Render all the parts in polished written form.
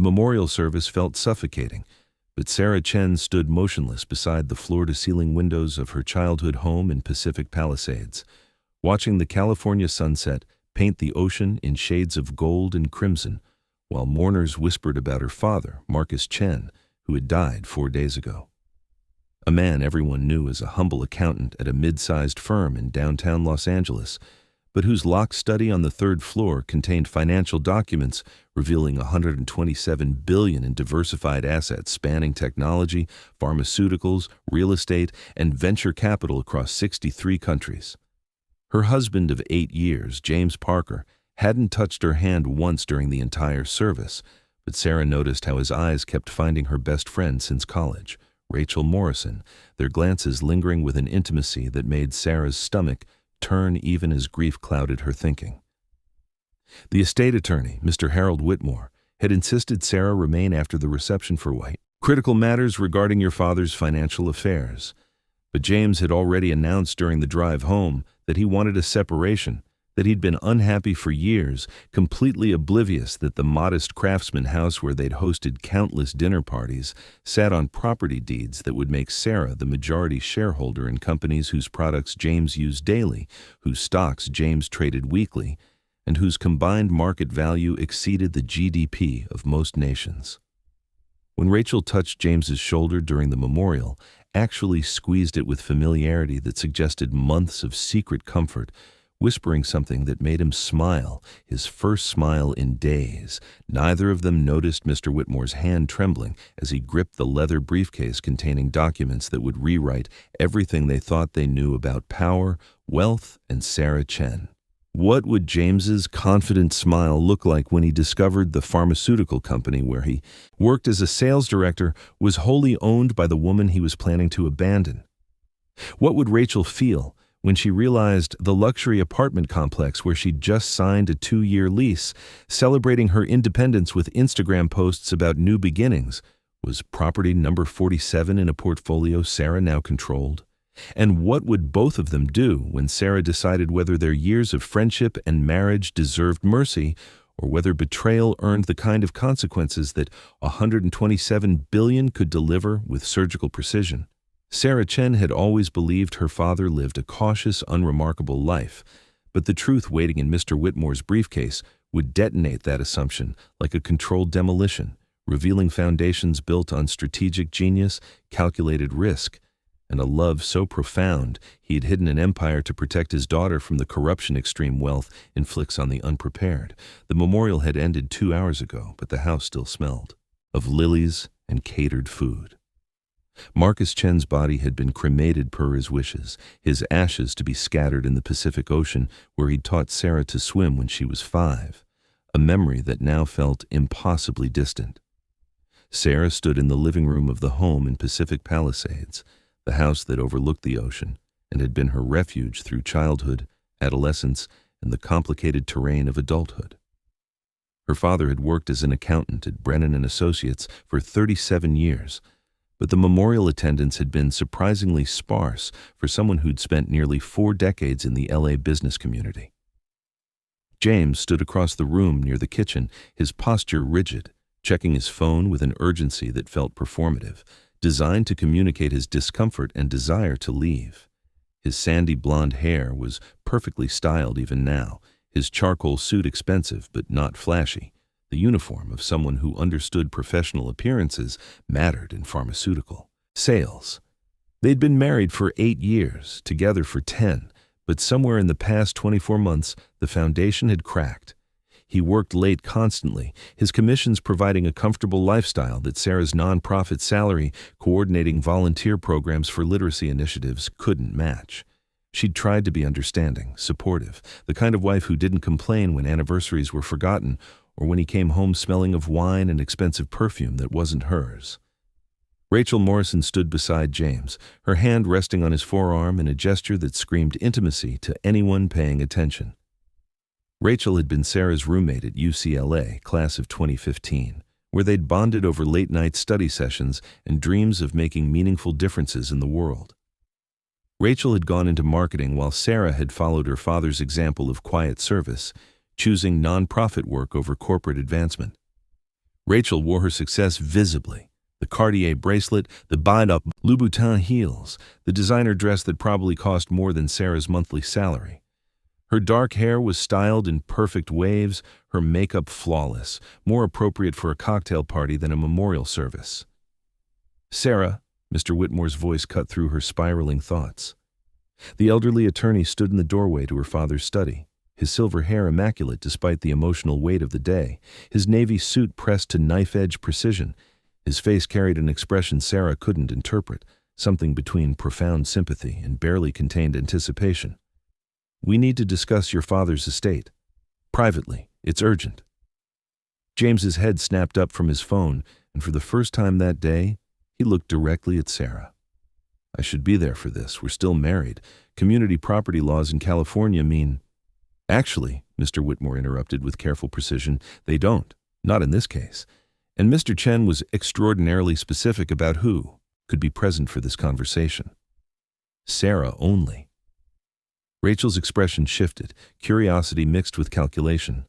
memorial service felt suffocating, but Sarah Chen stood motionless beside the floor-to-ceiling windows of her childhood home in Pacific Palisades, watching the California sunset paint the ocean in shades of gold and crimson, while mourners whispered about her father, Marcus Chen, who had died 4 days ago. A man everyone knew as a humble accountant at a mid-sized firm in downtown Los Angeles, but whose locked study on the 3rd floor contained financial documents revealing $127 billion in diversified assets spanning technology, pharmaceuticals, real estate, and venture capital across 63 countries. Her husband of 8 years, James Parker, hadn't touched her hand once during the entire service, but Sarah noticed how his eyes kept finding her best friend since college, Rachel Morrison, their glances lingering with an intimacy that made Sarah's stomach turn even as grief clouded her thinking. The estate attorney, Mr. Harold Whitmore, had insisted Sarah remain after the reception for critical matters regarding your father's financial affairs. But James had already announced during the drive home that he wanted a separation, that he'd been unhappy for years, completely oblivious that the modest craftsman house where they'd hosted countless dinner parties sat on property deeds that would make Sarah the majority shareholder in companies whose products James used daily, whose stocks James traded weekly, and whose combined market value exceeded the GDP of most nations. When Rachel touched James's shoulder during the memorial, actually squeezed it with familiarity that suggested months of secret comfort, whispering something that made him smile, his first smile in days. Neither of them noticed Mr. Whitmore's hand trembling as he gripped the leather briefcase containing documents that would rewrite everything they thought they knew about power, wealth, and Sarah Chen. What would James's confident smile look like when he discovered the pharmaceutical company where he worked as a sales director was wholly owned by the woman he was planning to abandon? What would Rachel feel when she realized the luxury apartment complex where she'd just signed a 2-year lease, celebrating her independence with Instagram posts about new beginnings, was property number 47 in a portfolio Sarah now controlled? And what would both of them do when Sarah decided whether their years of friendship and marriage deserved mercy, or whether betrayal earned the kind of consequences that $127 billion could deliver with surgical precision? Sarah Chen had always believed her father lived a cautious, unremarkable life, but the truth waiting in Mr. Whitmore's briefcase would detonate that assumption like a controlled demolition, revealing foundations built on strategic genius, calculated risk, and a love so profound he had hidden an empire to protect his daughter from the corruption extreme wealth inflicts on the unprepared. The memorial had ended 2 hours ago, but the house still smelled of lilies and catered food. Marcus Chen's body had been cremated per his wishes, his ashes to be scattered in the Pacific Ocean where he'd taught Sarah to swim when she was 5, a memory that now felt impossibly distant. Sarah stood in the living room of the home in Pacific Palisades, the house that overlooked the ocean and had been her refuge through childhood, adolescence, and the complicated terrain of adulthood. Her father had worked as an accountant at Brennan & Associates for 37 years, but the memorial attendance had been surprisingly sparse for someone who'd spent nearly 4 decades in the LA business community. James stood across the room near the kitchen, his posture rigid, checking his phone with an urgency that felt performative, designed to communicate his discomfort and desire to leave. His sandy blonde hair was perfectly styled even now, his charcoal suit expensive but not flashy, the uniform of someone who understood professional appearances mattered in pharmaceutical sales. They'd been married for 8 years, together for 10, but somewhere in the past 24 months, the foundation had cracked. He worked late constantly, his commissions providing a comfortable lifestyle that Sarah's nonprofit salary, coordinating volunteer programs for literacy initiatives, couldn't match. She'd tried to be understanding, supportive, the kind of wife who didn't complain when anniversaries were forgotten or when he came home smelling of wine and expensive perfume that wasn't hers. Rachel Morrison stood beside James, her hand resting on his forearm in a gesture that screamed intimacy to anyone paying attention. Rachel had been Sarah's roommate at UCLA, class of 2015, where they'd bonded over late-night study sessions and dreams of making meaningful differences in the world. Rachel had gone into marketing while Sarah had followed her father's example of quiet service, choosing nonprofit work over corporate advancement. Rachel wore her success visibly. The Cartier bracelet, the buyed-up Louboutin heels, the designer dress that probably cost more than Sarah's monthly salary. Her dark hair was styled in perfect waves, her makeup flawless, more appropriate for a cocktail party than a memorial service. "Sarah," Mr. Whitmore's voice cut through her spiraling thoughts. The elderly attorney stood in the doorway to her father's study, his silver hair immaculate despite the emotional weight of the day, his navy suit pressed to knife-edge precision. His face carried an expression Sarah couldn't interpret, something between profound sympathy and barely contained anticipation. "We need to discuss your father's estate. Privately. It's urgent." James's head snapped up from his phone, and for the first time that day, he looked directly at Sarah. "I should be there for this. We're still married. Community property laws in California mean—" "Actually," Mr. Whitmore interrupted with careful precision, "they don't. Not in this case." And Mr. Chen was extraordinarily specific about who could be present for this conversation. Sarah only. Rachel's expression shifted, curiosity mixed with calculation.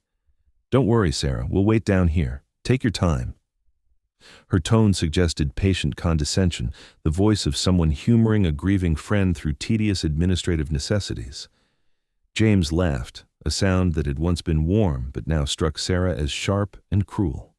"Don't worry, Sarah. We'll wait down here. Take your time." Her tone suggested patient condescension, the voice of someone humoring a grieving friend through tedious administrative necessities. James laughed, a sound that had once been warm but now struck Sarah as sharp and cruel.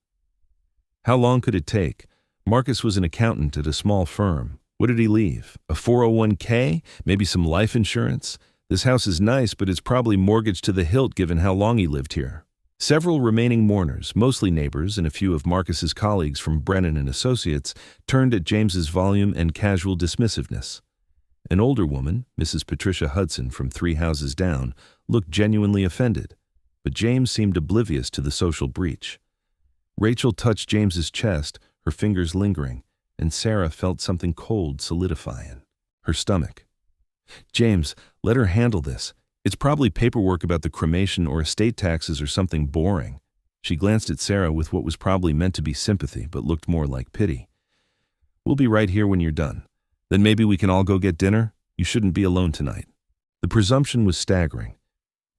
How long could it take? Marcus was an accountant at a small firm. What did he leave? A 401k? Maybe some life insurance? This house is nice, but it's probably mortgaged to the hilt given how long he lived here. Several remaining mourners, mostly neighbors and a few of Marcus's colleagues from Brennan and Associates, turned at James's volume and casual dismissiveness. An older woman, Mrs. Patricia Hudson from 3 houses down, looked genuinely offended, but James seemed oblivious to the social breach. Rachel touched James's chest, her fingers lingering, and Sarah felt something cold solidify in her stomach. "James, let her handle this. It's probably paperwork about the cremation or estate taxes or something boring." She glanced at Sarah with what was probably meant to be sympathy but looked more like pity. "We'll be right here when you're done. Then maybe we can all go get dinner? You shouldn't be alone tonight." The presumption was staggering.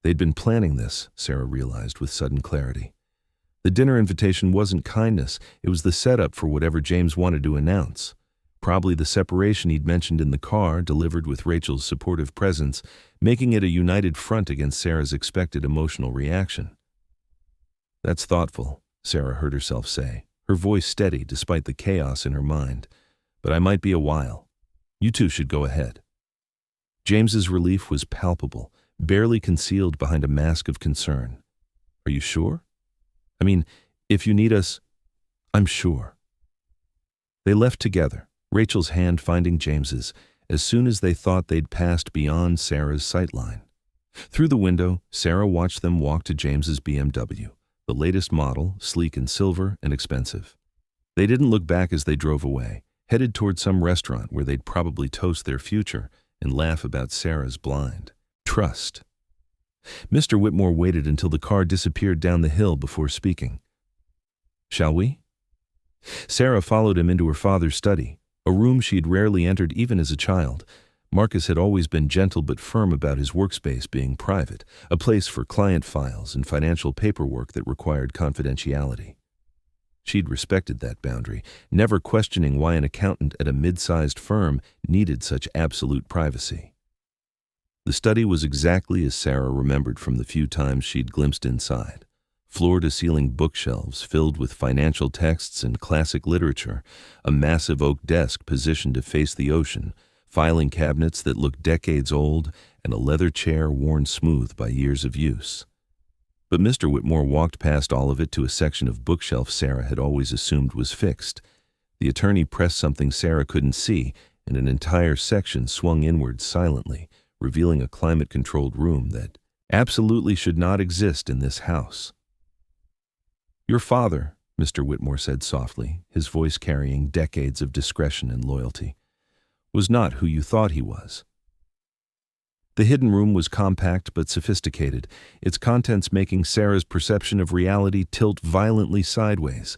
They'd been planning this, Sarah realized with sudden clarity. The dinner invitation wasn't kindness, it was the setup for whatever James wanted to announce. Probably the separation he'd mentioned in the car, delivered with Rachel's supportive presence, making it a united front against Sarah's expected emotional reaction. "That's thoughtful," Sarah heard herself say, her voice steady despite the chaos in her mind. "But I might be a while. You two should go ahead." James's relief was palpable, barely concealed behind a mask of concern. "Are you sure? I mean, if you need us—" "I'm sure." They left together, Rachel's hand finding James's, as soon as they thought they'd passed beyond Sarah's sightline. Through the window, Sarah watched them walk to James's BMW, the latest model, sleek and silver and expensive. They didn't look back as they drove away, headed toward some restaurant where they'd probably toast their future and laugh about Sarah's blind trust. Mr. Whitmore waited until the car disappeared down the hill before speaking. "Shall we?" Sarah followed him into her father's study, a room she'd rarely entered even as a child. Marcus had always been gentle but firm about his workspace being private, a place for client files and financial paperwork that required confidentiality. She'd respected that boundary, never questioning why an accountant at a mid-sized firm needed such absolute privacy. The study was exactly as Sarah remembered from the few times she'd glimpsed inside. Floor-to-ceiling bookshelves filled with financial texts and classic literature, a massive oak desk positioned to face the ocean, filing cabinets that looked decades old, and a leather chair worn smooth by years of use. But Mr. Whitmore walked past all of it to a section of bookshelf Sarah had always assumed was fixed. The attorney pressed something Sarah couldn't see, and an entire section swung inward silently, revealing a climate-controlled room that absolutely should not exist in this house. "Your father," Mr. Whitmore said softly, his voice carrying decades of discretion and loyalty, "was not who you thought he was." The hidden room was compact but sophisticated, its contents making Sarah's perception of reality tilt violently sideways.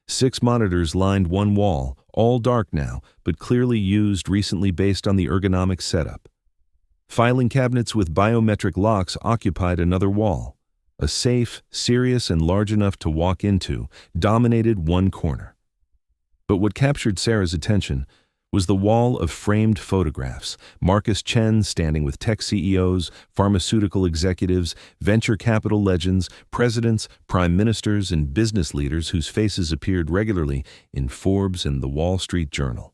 6 monitors lined one wall, all dark now, but clearly used recently based on the ergonomic setup. Filing cabinets with biometric locks occupied another wall. A safe, serious, and large enough to walk into, dominated one corner. But what captured Sarah's attention was the wall of framed photographs, Marcus Chen standing with tech CEOs, pharmaceutical executives, venture capital legends, presidents, prime ministers, and business leaders whose faces appeared regularly in Forbes and the Wall Street Journal.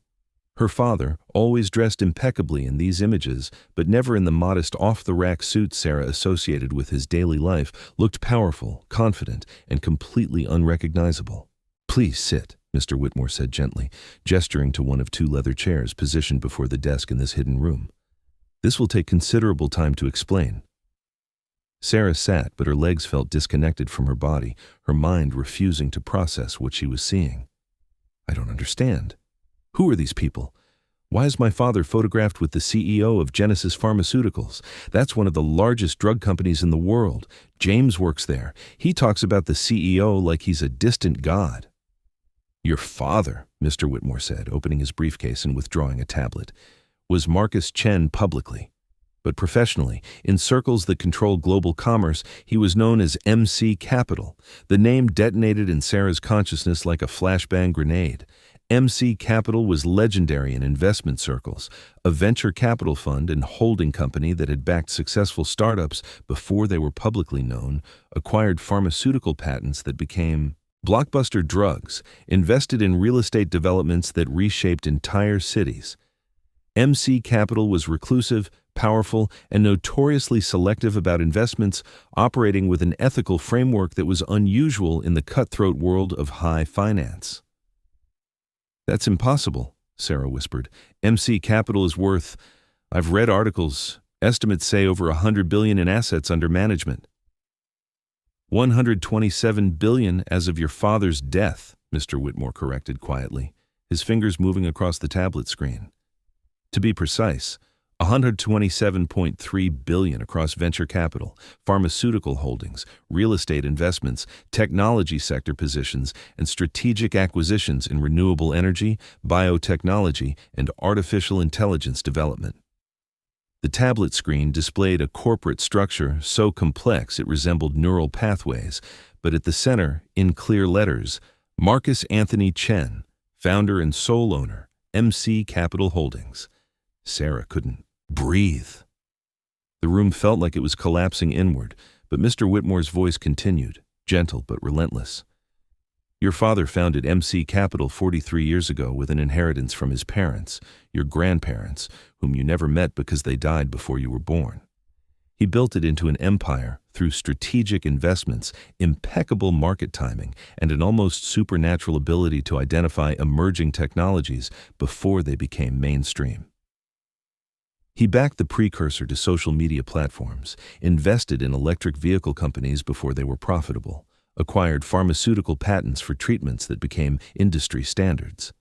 Her father, always dressed impeccably in these images, but never in the modest off-the-rack suit Sarah associated with his daily life, looked powerful, confident, and completely unrecognizable. "Please sit," Mr. Whitmore said gently, gesturing to one of two leather chairs positioned before the desk in this hidden room. "This will take considerable time to explain." Sarah sat, but her legs felt disconnected from her body, her mind refusing to process what she was seeing. "I don't understand. Who are these people? Why is my father photographed with the CEO of Genesis Pharmaceuticals? That's one of the largest drug companies in the world. James works there. He talks about the CEO like he's a distant god." "Your father," Mr. Whitmore said, opening his briefcase and withdrawing a tablet, "was Marcus Chen publicly. But professionally, in circles that control global commerce, he was known as MC Capital. The name detonated in Sarah's consciousness like a flashbang grenade. MC Capital was legendary in investment circles, a venture capital fund and holding company that had backed successful startups before they were publicly known, acquired pharmaceutical patents that became blockbuster drugs, invested in real estate developments that reshaped entire cities. MC Capital was reclusive, powerful, and notoriously selective about investments, operating with an ethical framework that was unusual in the cutthroat world of high finance." "That's impossible," Sarah whispered. "MC Capital is worth, I've read articles, estimates say over $100 billion in assets under management." $127 billion as of your father's death, Mr. Whitmore corrected quietly, his fingers moving across the tablet screen. To be precise, $127.3 billion across venture capital, pharmaceutical holdings, real estate investments, technology sector positions, and strategic acquisitions in renewable energy, biotechnology, and artificial intelligence development. The tablet screen displayed a corporate structure so complex it resembled neural pathways, but at the center, in clear letters, Marcus Anthony Chen, founder and sole owner, MC Capital Holdings. Sarah couldn't breathe. The room felt like it was collapsing inward, but Mr. Whitmore's voice continued, gentle but relentless. "Your father founded MC Capital 43 years ago with an inheritance from his parents, your grandparents, whom you never met because they died before you were born. He built it into an empire through strategic investments, impeccable market timing, and an almost supernatural ability to identify emerging technologies before they became mainstream. He backed the precursor to social media platforms, invested in electric vehicle companies before they were profitable, acquired pharmaceutical patents for treatments that became industry standards.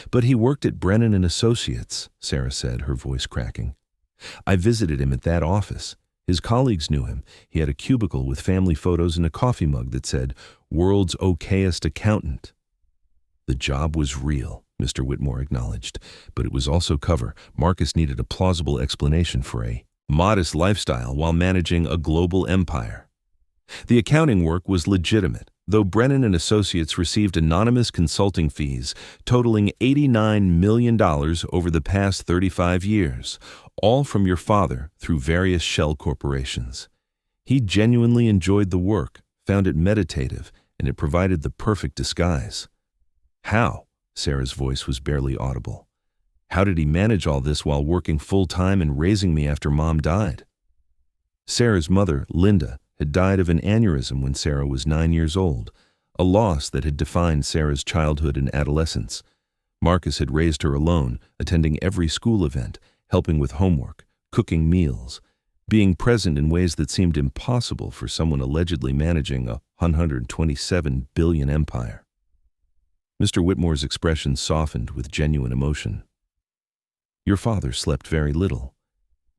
But he worked at Brennan and Associates," Sarah said, her voice cracking. "I visited him at that office. His colleagues knew him. He had a cubicle with family photos and a coffee mug that said, 'World's okayest accountant.'" "The job was real," Mr. Whitmore acknowledged, "but it was also cover. Marcus needed a plausible explanation for a modest lifestyle while managing a global empire. The accounting work was legitimate, though Brennan and Associates received anonymous consulting fees totaling $89 million over the past 35 years, all from your father through various shell corporations. He genuinely enjoyed the work, found it meditative, and it provided the perfect disguise." "How?" Sarah's voice was barely audible. "How did he manage all this while working full-time and raising me after Mom died?" Sarah's mother, Linda, had died of an aneurysm when Sarah was 9 years old, a loss that had defined Sarah's childhood and adolescence. Marcus had raised her alone, attending every school event, helping with homework, cooking meals, being present in ways that seemed impossible for someone allegedly managing a $127 billion empire. Mr. Whitmore's expression softened with genuine emotion. "Your father slept very little.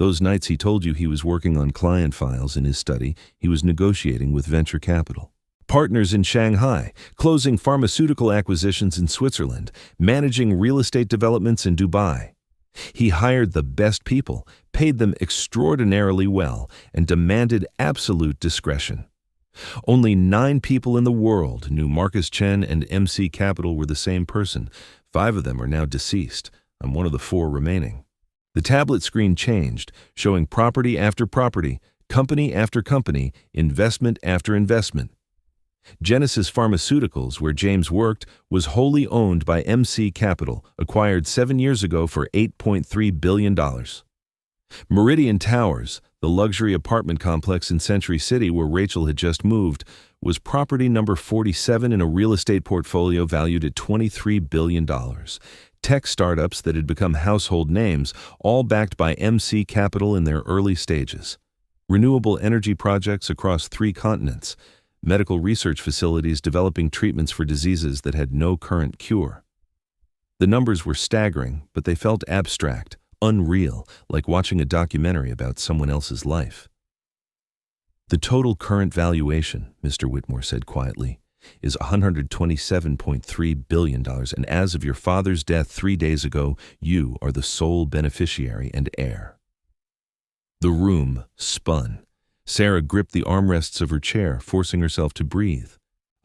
Those nights he told you he was working on client files in his study, he was negotiating with venture capital. Partners in Shanghai, closing pharmaceutical acquisitions in Switzerland, managing real estate developments in Dubai. He hired the best people, paid them extraordinarily well, and demanded absolute discretion. Only 9 people in the world knew Marcus Chen and MC Capital were the same person. 5 of them are now deceased. I'm one of the 4 remaining. The tablet screen changed, showing property after property, company after company, investment after investment. Genesis Pharmaceuticals, where James worked, was wholly owned by MC Capital, acquired 7 years ago for $8.3 billion. Meridian Towers, the luxury apartment complex in Century City where Rachel had just moved, was property number 47 in a real estate portfolio valued at $23 billion. Tech startups that had become household names, all backed by MC Capital in their early stages. Renewable energy projects across 3 continents. Medical research facilities developing treatments for diseases that had no current cure. The numbers were staggering, but they felt abstract, unreal, like watching a documentary about someone else's life. The total current valuation, Mr. Whitmore said quietly, is $127.3 billion, and as of your father's death 3 days ago, you are the sole beneficiary and heir. The room spun. Sarah gripped the armrests of her chair, forcing herself to breathe.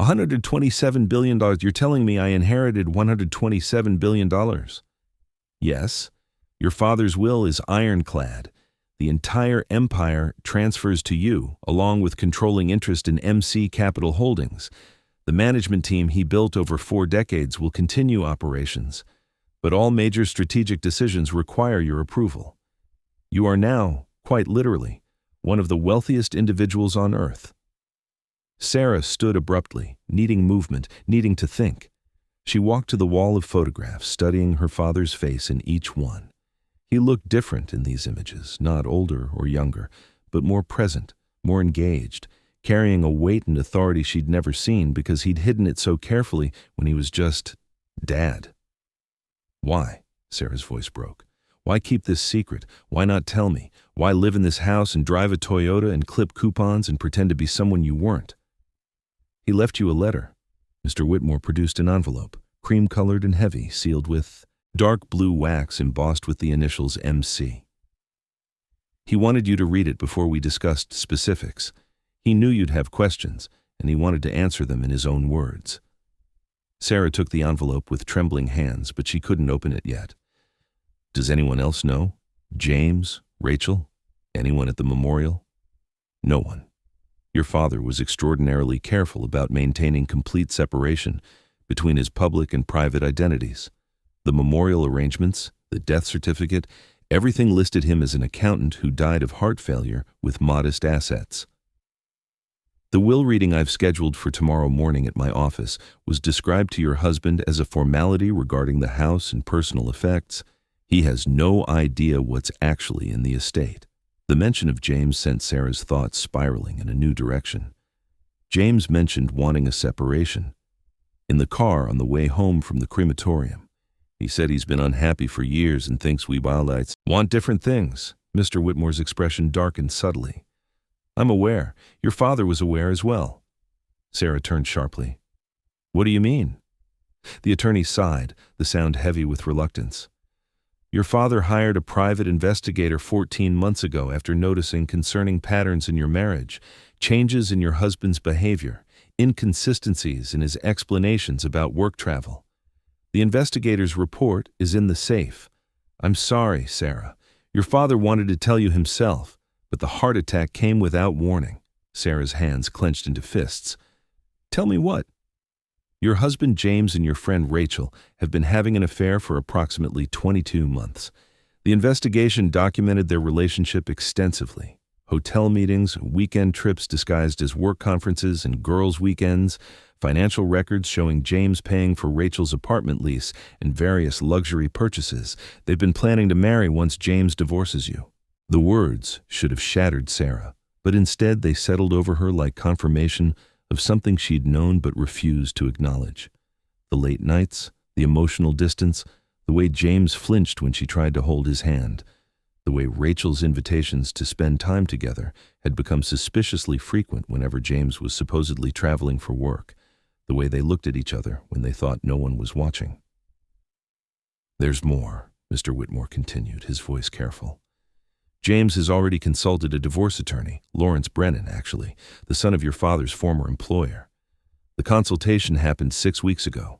$127 billion. You're telling me I inherited $127 billion? Yes. Your father's will is ironclad. The entire empire transfers to you, along with controlling interest in MC Capital Holdings. The management team he built over 4 decades will continue operations, but all major strategic decisions require your approval. You are now, quite literally, one of the wealthiest individuals on earth. Sarah stood abruptly, needing movement, needing to think. She walked to the wall of photographs, studying her father's face in each one. He looked different in these images, not older or younger, but more present, more engaged, carrying a weight and authority she'd never seen because he'd hidden it so carefully when he was just Dad. Why? Sarah's voice broke. Why keep this secret? Why not tell me? Why live in this house and drive a Toyota and clip coupons and pretend to be someone you weren't? He left you a letter. Mr. Whitmore produced an envelope, cream-colored and heavy, sealed with dark blue wax embossed with the initials MC. He wanted you to read it before we discussed specifics. He knew you'd have questions, and he wanted to answer them in his own words. Sarah took the envelope with trembling hands, but she couldn't open it yet. Does anyone else know? James? Rachel? Anyone at the memorial? No one. Your father was extraordinarily careful about maintaining complete separation between his public and private identities. The memorial arrangements, the death certificate, everything listed him as an accountant who died of heart failure with modest assets. The will reading I've scheduled for tomorrow morning at my office was described to your husband as a formality regarding the house and personal effects. He has no idea what's actually in the estate. The mention of James sent Sarah's thoughts spiraling in a new direction. James mentioned wanting a separation. In the car on the way home from the crematorium, he said he's been unhappy for years and thinks we Wildites want different things. Mr. Whitmore's expression darkened subtly. I'm aware. Your father was aware as well. Sarah turned sharply. What do you mean? The attorney sighed, the sound heavy with reluctance. Your father hired a private investigator 14 months ago after noticing concerning patterns in your marriage, changes in your husband's behavior, inconsistencies in his explanations about work travel. The investigator's report is in the safe. I'm sorry, Sarah. Your father wanted to tell you himself, but the heart attack came without warning. Sarah's hands clenched into fists. Tell me what? Your husband James and your friend Rachel have been having an affair for approximately 22 months. The investigation documented their relationship extensively. Hotel meetings, weekend trips disguised as work conferences and girls' weekends, financial records showing James paying for Rachel's apartment lease and various luxury purchases. They've been planning to marry once James divorces you. The words should have shattered Sarah, but instead they settled over her like confirmation of something she'd known but refused to acknowledge. The late nights, the emotional distance, the way James flinched when she tried to hold his hand, the way Rachel's invitations to spend time together had become suspiciously frequent whenever James was supposedly traveling for work, the way they looked at each other when they thought no one was watching. There's more, Mr. Whitmore continued, his voice careful. James has already consulted a divorce attorney, Lawrence Brennan, actually, the son of your father's former employer. The consultation happened 6 weeks ago.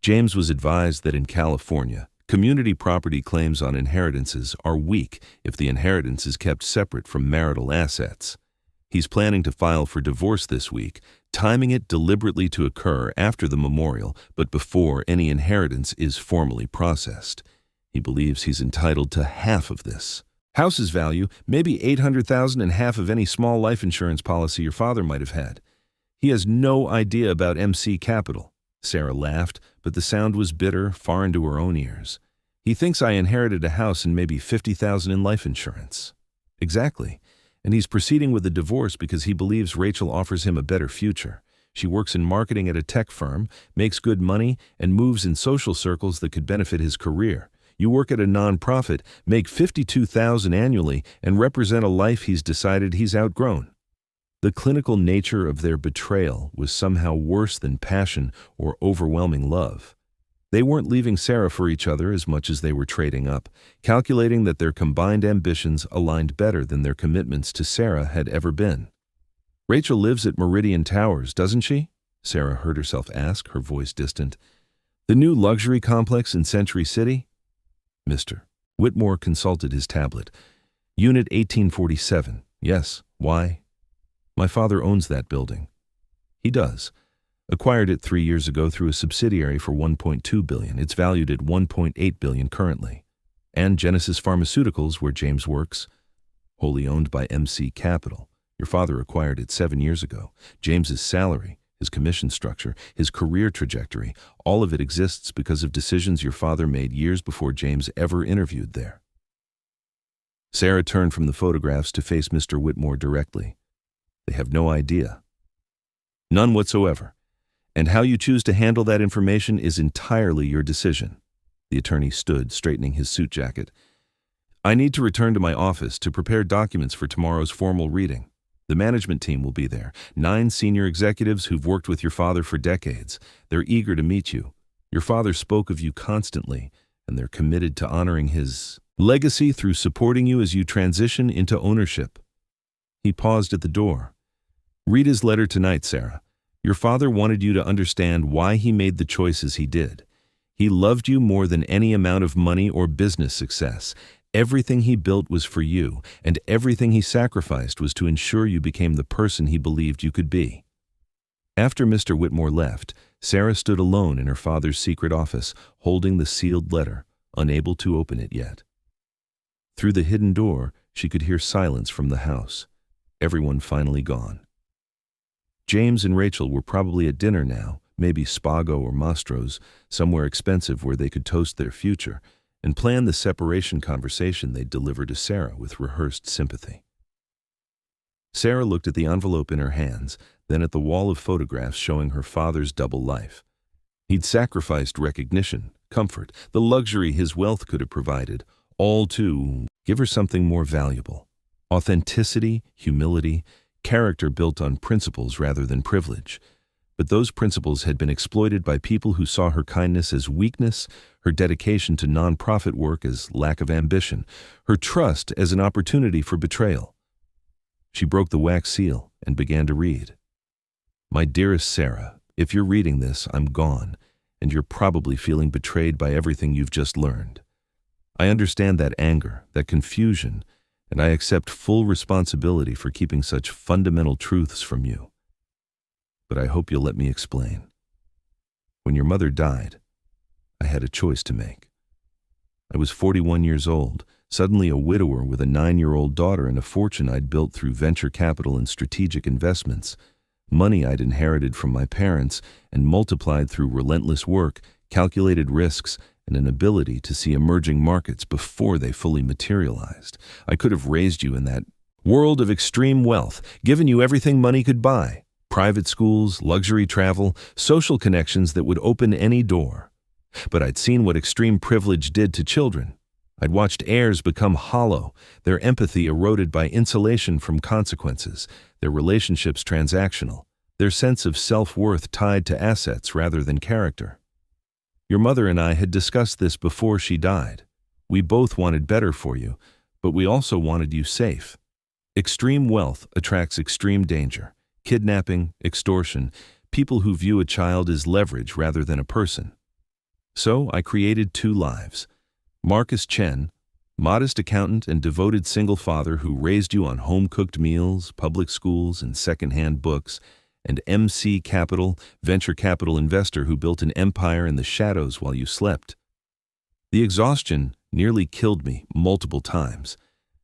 James was advised that in California, community property claims on inheritances are weak if the inheritance is kept separate from marital assets. He's planning to file for divorce this week, timing it deliberately to occur after the memorial, but before any inheritance is formally processed. He believes he's entitled to half of this. House's value, maybe $800,000 and half of any small life insurance policy your father might have had. He has no idea about MC Capital. Sarah laughed, but the sound was bitter, far into her own ears. He thinks I inherited a house and maybe $50,000 in life insurance. Exactly. And he's proceeding with the divorce because he believes Rachel offers him a better future. She works in marketing at a tech firm, makes good money, and moves in social circles that could benefit his career. You work at a nonprofit, make $52,000 annually, and represent a life he's decided he's outgrown. The clinical nature of their betrayal was somehow worse than passion or overwhelming love. They weren't leaving Sarah for each other as much as they were trading up, calculating that their combined ambitions aligned better than their commitments to Sarah had ever been. Rachel lives at Meridian Towers, doesn't she? Sarah heard herself ask, her voice distant. The new luxury complex in Century City? Mr. Whitmore consulted his tablet. Unit 1847. Yes. Why? My father owns that building. He does. Acquired it 3 years ago through a subsidiary for $1.2 billion. It's valued at $1.8 billion currently. And Genesis Pharmaceuticals, where James works, wholly owned by MC Capital. Your father acquired it 7 years ago. James's salary, his commission structure, his career trajectory, all of it exists because of decisions your father made years before James ever interviewed there. Sarah turned from the photographs to face Mr. Whitmore directly. They have no idea. None whatsoever. And how you choose to handle that information is entirely your decision. The attorney stood, straightening his suit jacket. I need to return to my office to prepare documents for tomorrow's formal reading. The management team will be there, 9 senior executives who've worked with your father for decades. They're eager to meet you. Your father spoke of you constantly, and they're committed to honoring his legacy through supporting you as you transition into ownership. He paused at the door. Read his letter tonight, Sarah. Your father wanted you to understand why he made the choices he did. He loved you more than any amount of money or business success. Everything he built was for you, and everything he sacrificed was to ensure you became the person he believed you could be. After Mr. Whitmore left, Sarah stood alone in her father's secret office, holding the sealed letter, unable to open it yet. Through the hidden door, she could hear silence from the house. Everyone finally gone. James and Rachel were probably at dinner now, maybe Spago or Mastro's, somewhere expensive where they could toast their future, and plan the separation conversation they'd deliver to Sarah with rehearsed sympathy. Sarah looked at the envelope in her hands, then at the wall of photographs showing her father's double life. He'd sacrificed recognition, comfort, the luxury his wealth could have provided, all to give her something more valuable. Authenticity, humility, character built on principles rather than privilege. But those principles had been exploited by people who saw her kindness as weakness, her dedication to nonprofit work as lack of ambition, her trust as an opportunity for betrayal. She broke the wax seal and began to read. My dearest Sarah, if you're reading this, I'm gone, and you're probably feeling betrayed by everything you've just learned. I understand that anger, that confusion, and I accept full responsibility for keeping such fundamental truths from you. But I hope you'll let me explain. When your mother died, I had a choice to make. I was 41 years old, suddenly a widower with a 9-year-old daughter and a fortune I'd built through venture capital and strategic investments, money I'd inherited from my parents and multiplied through relentless work, calculated risks, and an ability to see emerging markets before they fully materialized. I could have raised you in that world of extreme wealth, given you everything money could buy. Private schools, luxury travel, social connections that would open any door. But I'd seen what extreme privilege did to children. I'd watched heirs become hollow, their empathy eroded by insulation from consequences, their relationships transactional, their sense of self-worth tied to assets rather than character. Your mother and I had discussed this before she died. We both wanted better for you, but we also wanted you safe. Extreme wealth attracts extreme danger. Kidnapping, extortion, people who view a child as leverage rather than a person. So I created two lives. Marcus Chen, modest accountant and devoted single father who raised you on home-cooked meals, public schools, and second-hand books, and MC Capital, venture capital investor who built an empire in the shadows while you slept. The exhaustion nearly killed me multiple times.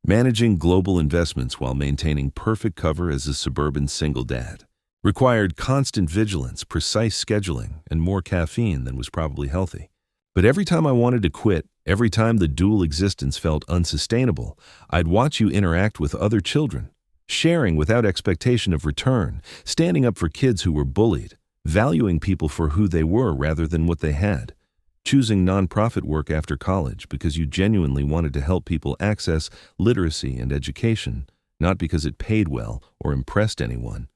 Managing global investments while maintaining perfect cover as a suburban single dad required constant vigilance, precise scheduling, and more caffeine than was probably healthy. But every time I wanted to quit, every time the dual existence felt unsustainable, I'd watch you interact with other children, sharing without expectation of return, standing up for kids who were bullied, valuing people for who they were rather than what they had, choosing nonprofit work after college because you genuinely wanted to help people access literacy and education, not because it paid well or impressed anyone.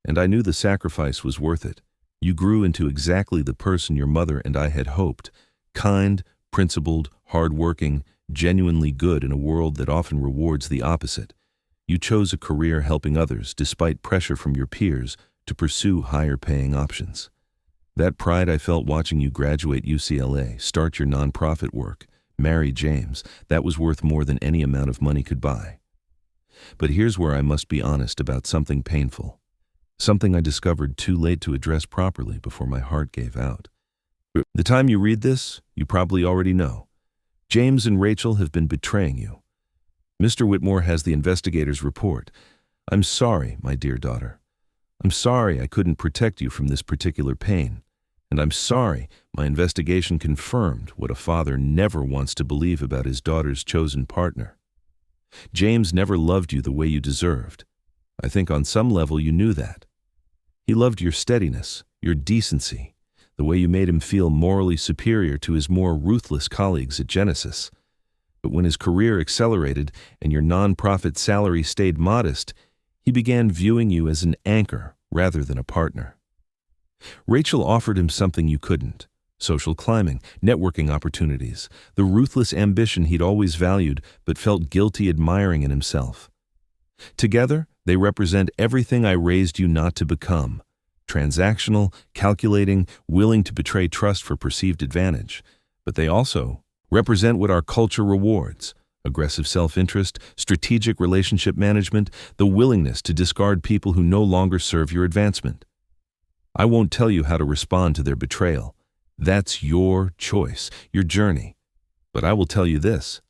And I knew the sacrifice was worth it. You grew into exactly the person your mother and I had hoped, kind, principled, hardworking, genuinely good in a world that often rewards the opposite. You chose a career helping others despite pressure from your peers to pursue higher-paying options. That pride I felt watching you graduate UCLA, start your nonprofit work, marry James, that was worth more than any amount of money could buy. But here's where I must be honest about something painful. Something I discovered too late to address properly before my heart gave out. The time you read this, you probably already know. James and Rachel have been betraying you. Mr. Whitmore has the investigator's report. I'm sorry, my dear daughter. I'm sorry I couldn't protect you from this particular pain. And I'm sorry my investigation confirmed what a father never wants to believe about his daughter's chosen partner. James never loved you the way you deserved. I think on some level you knew that. He loved your steadiness, your decency, the way you made him feel morally superior to his more ruthless colleagues at Genesis. But when his career accelerated and your nonprofit salary stayed modest, he began viewing you as an anchor rather than a partner. Rachel offered him something you couldn't: social climbing, networking opportunities, the ruthless ambition he'd always valued but felt guilty admiring in himself. Together, they represent everything I raised you not to become: transactional, calculating, willing to betray trust for perceived advantage. But they also represent what our culture rewards: aggressive self-interest, strategic relationship management, the willingness to discard people who no longer serve your advancement. I won't tell you how to respond to their betrayal. That's your choice, your journey. But I will tell you this: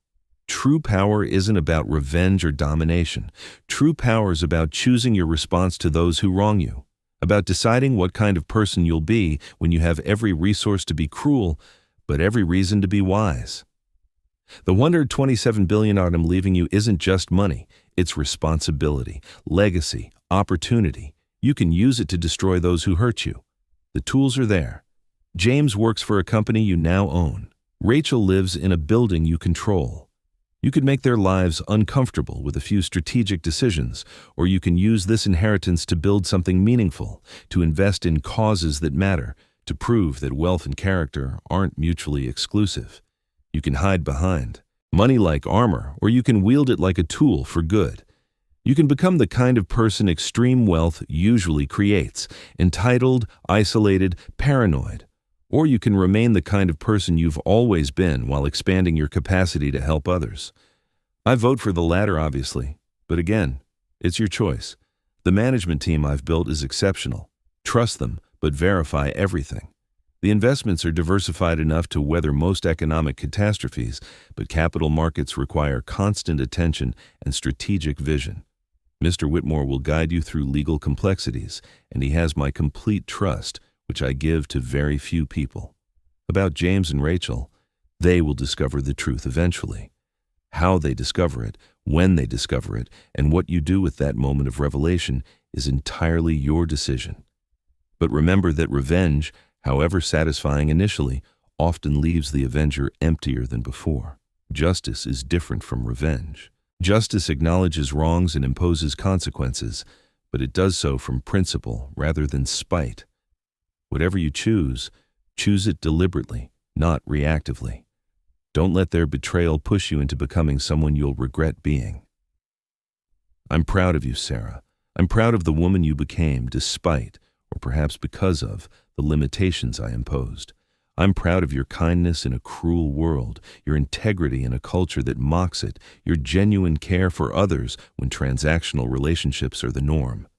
true power isn't about revenge or domination. True power is about choosing your response to those who wrong you, about deciding what kind of person you'll be when you have every resource to be cruel, but every reason to be wise. The $127 billion I'm leaving you isn't just money. It's responsibility, legacy, opportunity. You can use it to destroy those who hurt you. The tools are there. James works for a company you now own. Rachel lives in a building you control. You could make their lives uncomfortable with a few strategic decisions, or you can use this inheritance to build something meaningful, to invest in causes that matter, to prove that wealth and character aren't mutually exclusive. You can hide behind money like armor, or you can wield it like a tool for good. You can become the kind of person extreme wealth usually creates: entitled, isolated, paranoid. Or you can remain the kind of person you've always been while expanding your capacity to help others. I vote for the latter, obviously, but again, it's your choice. The management team I've built is exceptional. Trust them, but verify everything. The investments are diversified enough to weather most economic catastrophes, but capital markets require constant attention and strategic vision. Mr. Whitmore will guide you through legal complexities, and he has my complete trust, which I give to very few people. About James and Rachel, they will discover the truth eventually. How they discover it, when they discover it, and what you do with that moment of revelation is entirely your decision. But remember that revenge, however satisfying initially, often leaves the avenger emptier than before. Justice is different from revenge. Justice acknowledges wrongs and imposes consequences, but it does so from principle rather than spite. Whatever you choose, choose it deliberately, not reactively. Don't let their betrayal push you into becoming someone you'll regret being. I'm proud of you, Sarah. I'm proud of the woman you became despite, or perhaps because of, the limitations I imposed. I'm proud of your kindness in a cruel world, your integrity in a culture that mocks it, your genuine care for others when transactional relationships are the norm.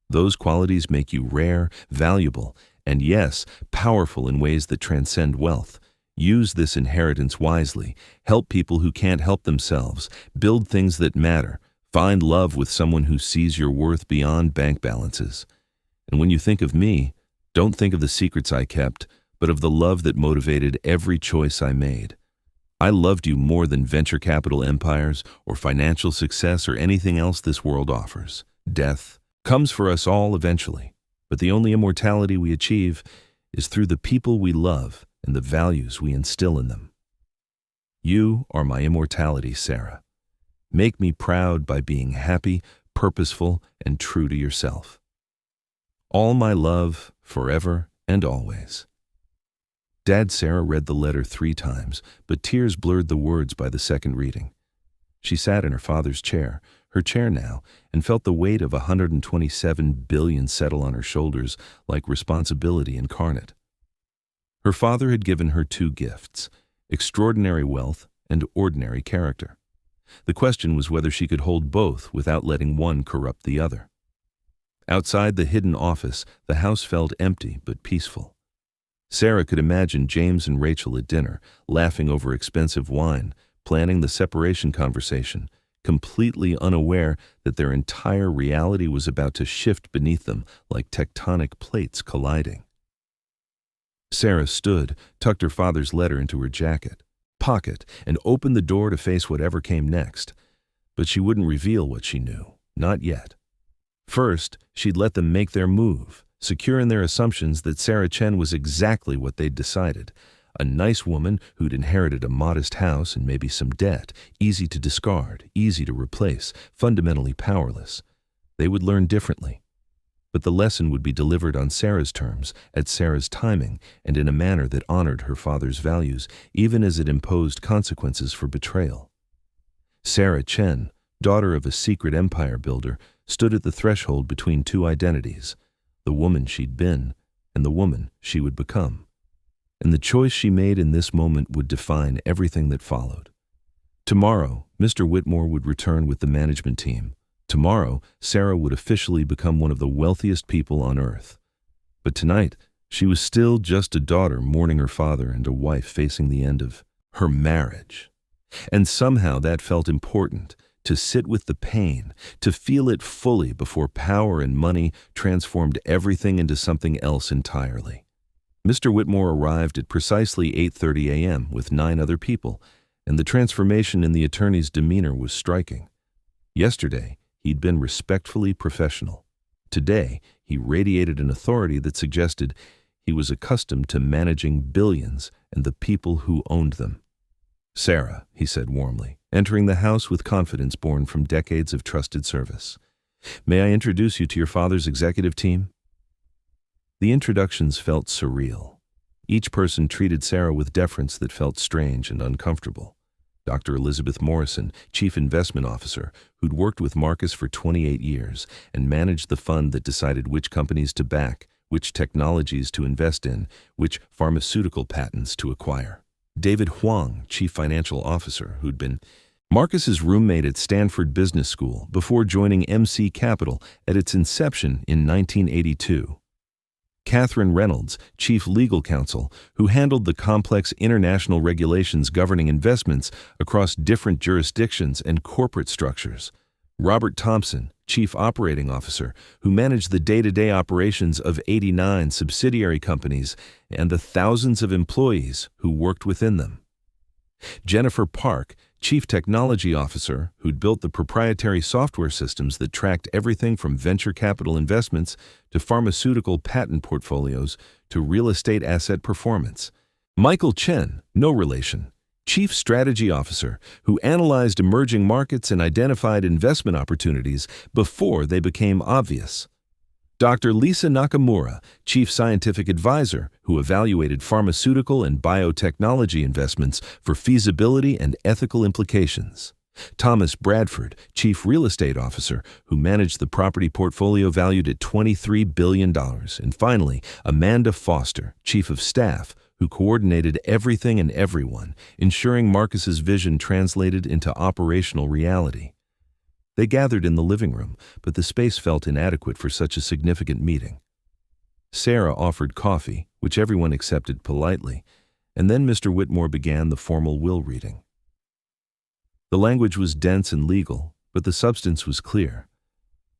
Those qualities make you rare, valuable, and yes, powerful in ways that transcend wealth. Use this inheritance wisely. Help people who can't help themselves. Build things that matter. Find love with someone who sees your worth beyond bank balances. And when you think of me, don't think of the secrets I kept, but of the love that motivated every choice I made. I loved you more than venture capital empires or financial success or anything else this world offers. Death comes for us all eventually, but the only immortality we achieve is through the people we love and the values we instill in them. You are my immortality, Sarah. Make me proud by being happy, purposeful, and true to yourself. All my love, forever and always. Dad Sarah read the letter 3 times, but tears blurred the words by the second reading. She sat in her father's chair, her chair now, and felt the weight of 127 billion settle on her shoulders like responsibility incarnate. Her father had given her 2 gifts, extraordinary wealth and ordinary character. The question was whether she could hold both without letting one corrupt the other. Outside the hidden office, the house felt empty but peaceful. Sarah could imagine James and Rachel at dinner, laughing over expensive wine, planning the separation conversation, completely unaware that their entire reality was about to shift beneath them like tectonic plates colliding. Sarah stood, tucked her father's letter into her pocket, and opened the door to face whatever came next. But she wouldn't reveal what she knew, not yet. First, she'd let them make their move, secure in their assumptions that Sarah Chen was exactly what they'd decided, a nice woman who'd inherited a modest house and maybe some debt, easy to discard, easy to replace, fundamentally powerless. They would learn differently. But the lesson would be delivered on Sarah's terms, at Sarah's timing, and in a manner that honored her father's values, even as it imposed consequences for betrayal. Sarah Chen, daughter of a secret empire builder, stood at the threshold between 2 identities, the woman she'd been and the woman she would become. And the choice she made in this moment would define everything that followed. Tomorrow, Mr. Whitmore would return with the management team. Tomorrow, Sarah would officially become one of the wealthiest people on earth. But tonight, she was still just a daughter mourning her father and a wife facing the end of her marriage. And somehow that felt important, to sit with the pain, to feel it fully before power and money transformed everything into something else entirely. Mr. Whitmore arrived at precisely 8:30 a.m. with 9 other people, and the transformation in the attorney's demeanor was striking. Yesterday, he'd been respectfully professional. Today, he radiated an authority that suggested he was accustomed to managing billions and the people who owned them. "Sarah," he said warmly, entering the house with confidence born from decades of trusted service. "May I introduce you to your father's executive team?" The introductions felt surreal. Each person treated Sarah with deference that felt strange and uncomfortable. Dr. Elizabeth Morrison, Chief Investment Officer, who'd worked with Marcus for 28 years and managed the fund that decided which companies to back, which technologies to invest in, which pharmaceutical patents to acquire. David Huang, Chief Financial Officer, who'd been Marcus's roommate at Stanford Business School before joining MC Capital at its inception in 1982. Catherine Reynolds, Chief Legal Counsel, who handled the complex international regulations governing investments across different jurisdictions and corporate structures. Robert Thompson, Chief Operating Officer, who managed the day-to-day operations of 89 subsidiary companies and the thousands of employees who worked within them. Jennifer Park, Chief Technology Officer, who'd built the proprietary software systems that tracked everything from venture capital investments to pharmaceutical patent portfolios to real estate asset performance. Michael Chen, no relation, Chief Strategy Officer, who analyzed emerging markets and identified investment opportunities before they became obvious. Dr. Lisa Nakamura, Chief Scientific Advisor, who evaluated pharmaceutical and biotechnology investments for feasibility and ethical implications. Thomas Bradford, Chief Real Estate Officer, who managed the property portfolio valued at $23 billion. And finally, Amanda Foster, Chief of Staff, who coordinated everything and everyone, ensuring Marcus's vision translated into operational reality. They gathered in the living room, but the space felt inadequate for such a significant meeting. Sarah offered coffee, which everyone accepted politely, and then Mr. Whitmore began the formal will reading. The language was dense and legal, but the substance was clear.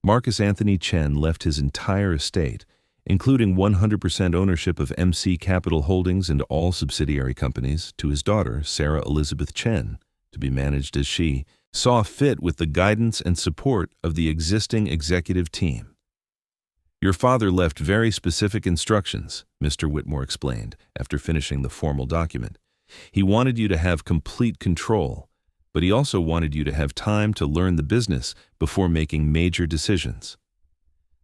Marcus Anthony Chen left his entire estate, including 100% ownership of MC Capital Holdings and all subsidiary companies, to his daughter, Sarah Elizabeth Chen, to be managed as she saw fit with the guidance and support of the existing executive team. Your father left very specific instructions, Mr. Whitmore explained, after finishing the formal document. He wanted you to have complete control, but he also wanted you to have time to learn the business before making major decisions.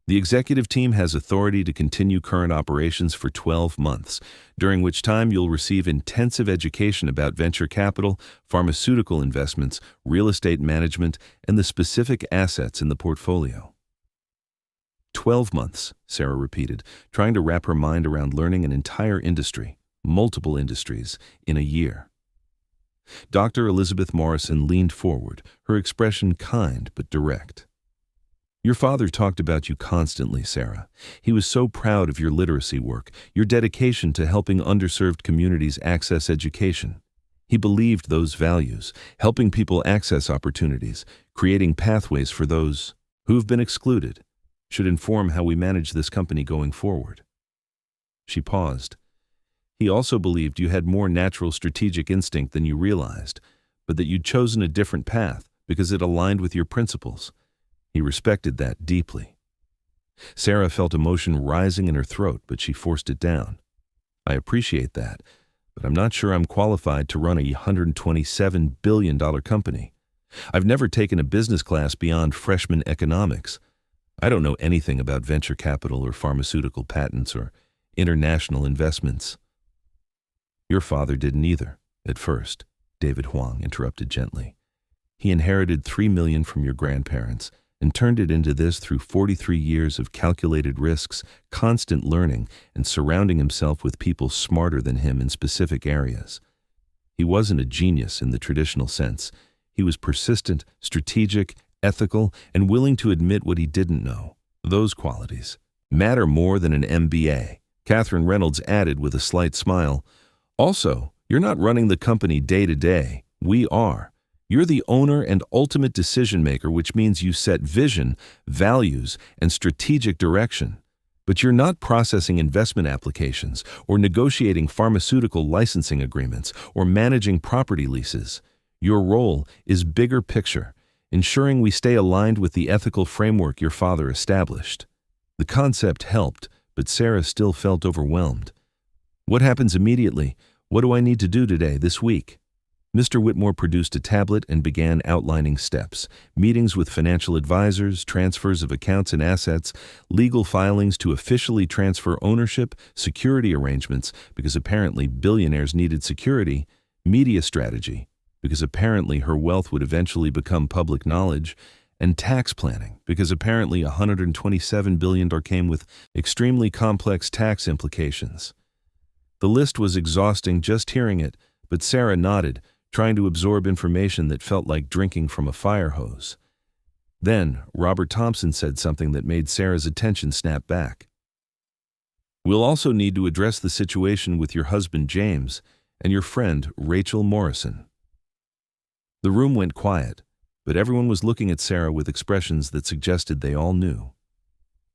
The executive team has authority to continue current operations for 12 months, during which time you'll receive intensive education about venture capital, pharmaceutical investments, real estate management, and the specific assets in the portfolio. 12 months, Sarah repeated, trying to wrap her mind around learning an entire industry, multiple industries, in a year. Dr. Elizabeth Morrison leaned forward, her expression kind but direct. Your father talked about you constantly, Sarah. He was so proud of your literacy work, your dedication to helping underserved communities access education. He believed those values, helping people access opportunities, creating pathways for those who've been excluded, should inform how we manage this company going forward. She paused. He also believed you had more natural strategic instinct than you realized, but that you'd chosen a different path because it aligned with your principles. He respected that deeply. Sarah felt emotion rising in her throat, but she forced it down. I appreciate that, but I'm not sure I'm qualified to run a $127 billion company. I've never taken a business class beyond freshman economics. I don't know anything about venture capital or pharmaceutical patents or international investments. Your father didn't either, at first, David Huang interrupted gently. He inherited $3 million from your grandparents and turned it into this through 43 years of calculated risks, constant learning, and surrounding himself with people smarter than him in specific areas. He wasn't a genius in the traditional sense. He was persistent, strategic, ethical, and willing to admit what he didn't know. Those qualities matter more than an MBA, Catherine Reynolds added with a slight smile. Also, you're not running the company day to day. We are. You're the owner and ultimate decision maker, which means you set vision, values, and strategic direction. But you're not processing investment applications or negotiating pharmaceutical licensing agreements or managing property leases. Your role is bigger picture, ensuring we stay aligned with the ethical framework your father established. The concept helped, but Sarah still felt overwhelmed. What happens immediately? What do I need to do today, this week? Mr. Whitmore produced a tablet and began outlining steps: meetings with financial advisors, transfers of accounts and assets, legal filings to officially transfer ownership, security arrangements, because apparently billionaires needed security, media strategy, because apparently her wealth would eventually become public knowledge, and tax planning, because apparently $127 billion came with extremely complex tax implications. The list was exhausting just hearing it, but Sarah nodded, trying to absorb information that felt like drinking from a fire hose. Then, Robert Thompson said something that made Sarah's attention snap back. We'll also need to address the situation with your husband James and your friend Rachel Morrison. The room went quiet, but everyone was looking at Sarah with expressions that suggested they all knew.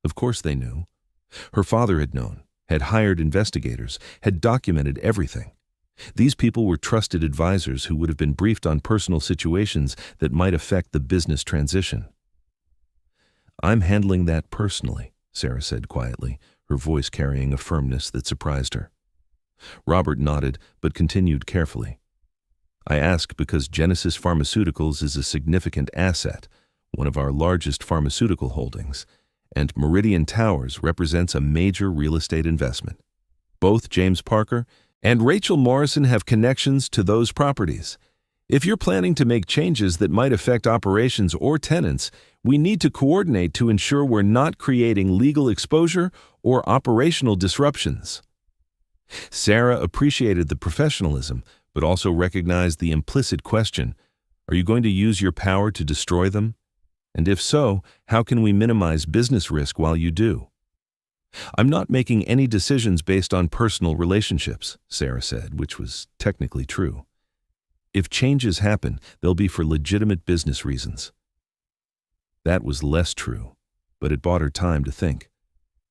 Of course they knew. Her father had known, had hired investigators, had documented everything. These people were trusted advisors who would have been briefed on personal situations that might affect the business transition. I'm handling that personally, Sarah said quietly, her voice carrying a firmness that surprised her. Robert nodded, but continued carefully. I ask because Genesis Pharmaceuticals is a significant asset, one of our largest pharmaceutical holdings, and Meridian Towers represents a major real estate investment. Both James Parker and Rachel Morrison have connections to those properties. If you're planning to make changes that might affect operations or tenants, we need to coordinate to ensure we're not creating legal exposure or operational disruptions. Sarah appreciated the professionalism, but also recognized the implicit question, are you going to use your power to destroy them? And if so, how can we minimize business risk while you do? I'm not making any decisions based on personal relationships, Sarah said, which was technically true. If changes happen, they'll be for legitimate business reasons. That was less true, but it bought her time to think.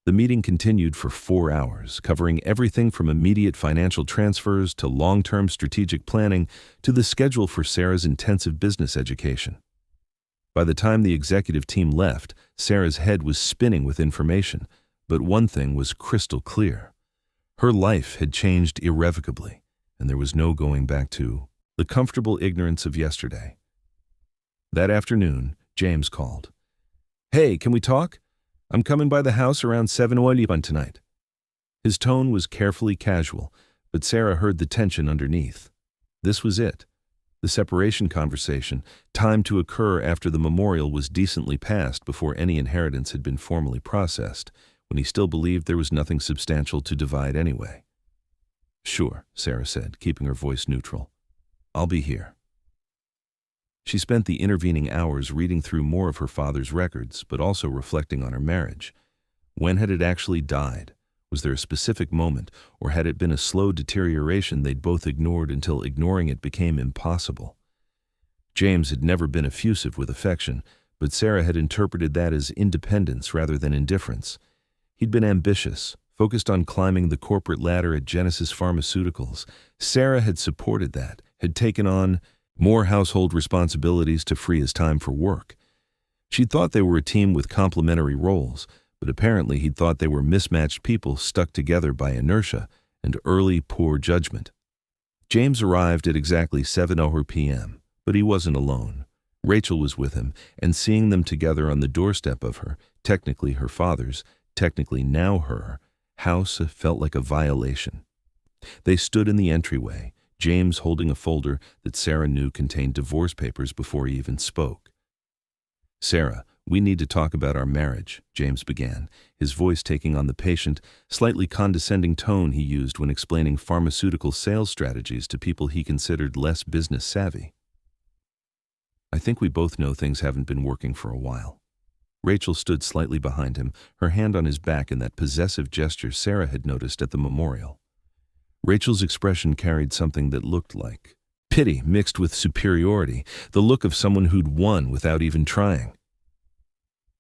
The meeting continued for 4 hours, covering everything from immediate financial transfers to long-term strategic planning to the schedule for Sarah's intensive business education. By the time the executive team left, Sarah's head was spinning with information, but one thing was crystal clear. Her life had changed irrevocably, and there was no going back to the comfortable ignorance of yesterday. That afternoon, James called. Hey, can we talk? I'm coming by the house around 7:00 tonight. His tone was carefully casual, but Sarah heard the tension underneath. This was it. The separation conversation, timed to occur after the memorial was decently passed before any inheritance had been formally processed, when he still believed there was nothing substantial to divide anyway. Sure, Sarah said, keeping her voice neutral. I'll be here. She spent the intervening hours reading through more of her father's records, but also reflecting on her marriage. When had it actually died? Was there a specific moment, or had it been a slow deterioration they'd both ignored until ignoring it became impossible? James had never been effusive with affection, but Sarah had interpreted that as independence rather than indifference. He'd been ambitious, focused on climbing the corporate ladder at Genesis Pharmaceuticals. Sarah had supported that, had taken on more household responsibilities to free his time for work. She'd thought they were a team with complementary roles, but apparently he'd thought they were mismatched people stuck together by inertia and early poor judgment. James arrived at exactly 7:00 p.m., but he wasn't alone. Rachel was with him, and seeing them together on the doorstep of her, technically her father's, technically now her, house felt like a violation. They stood in the entryway, James holding a folder that Sarah knew contained divorce papers before he even spoke. Sarah, we need to talk about our marriage, James began, his voice taking on the patient, slightly condescending tone he used when explaining pharmaceutical sales strategies to people he considered less business savvy. I think we both know things haven't been working for a while. Rachel stood slightly behind him, her hand on his back in that possessive gesture Sarah had noticed at the memorial. Rachel's expression carried something that looked like pity mixed with superiority, the look of someone who'd won without even trying.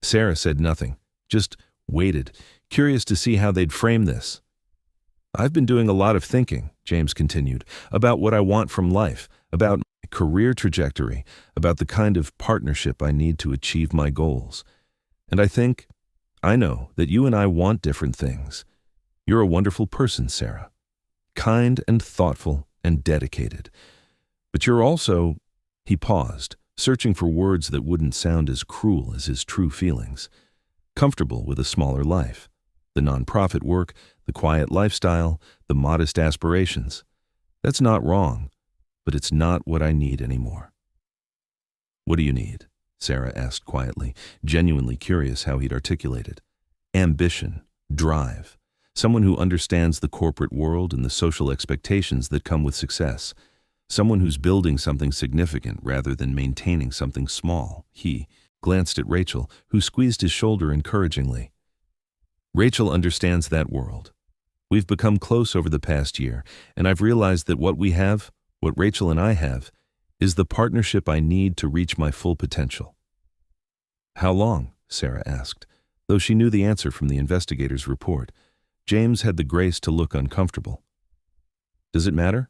Sarah said nothing, just waited, curious to see how they'd frame this. I've been doing a lot of thinking, James continued, about what I want from life, about my career trajectory, about the kind of partnership I need to achieve my goals. And I know that you and I want different things. You're a wonderful person, Sarah. Kind and thoughtful and dedicated. But you're also, he paused, searching for words that wouldn't sound as cruel as his true feelings. Comfortable with a smaller life. The nonprofit work, the quiet lifestyle, the modest aspirations. That's not wrong, but it's not what I need anymore. What do you need? Sarah asked quietly, genuinely curious how he'd articulate it. Ambition, drive. Someone who understands the corporate world and the social expectations that come with success. Someone who's building something significant rather than maintaining something small. He glanced at Rachel, who squeezed his shoulder encouragingly. Rachel understands that world. We've become close over the past year, and I've realized that what we have, what Rachel and I have, is the partnership I need to reach my full potential. How long? Sarah asked, though she knew the answer from the investigator's report. James had the grace to look uncomfortable. Does it matter?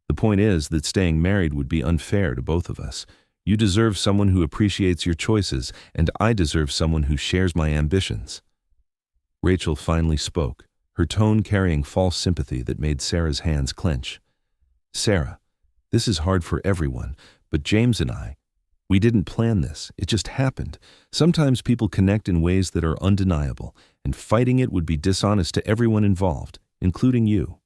The point is that staying married would be unfair to both of us. You deserve someone who appreciates your choices, and I deserve someone who shares my ambitions. Rachel finally spoke, her tone carrying false sympathy that made Sarah's hands clench. Sarah, this is hard for everyone, but James and I, We didn't plan this. It just happened. Sometimes people connect in ways that are undeniable, and fighting it would be dishonest to everyone involved, including you.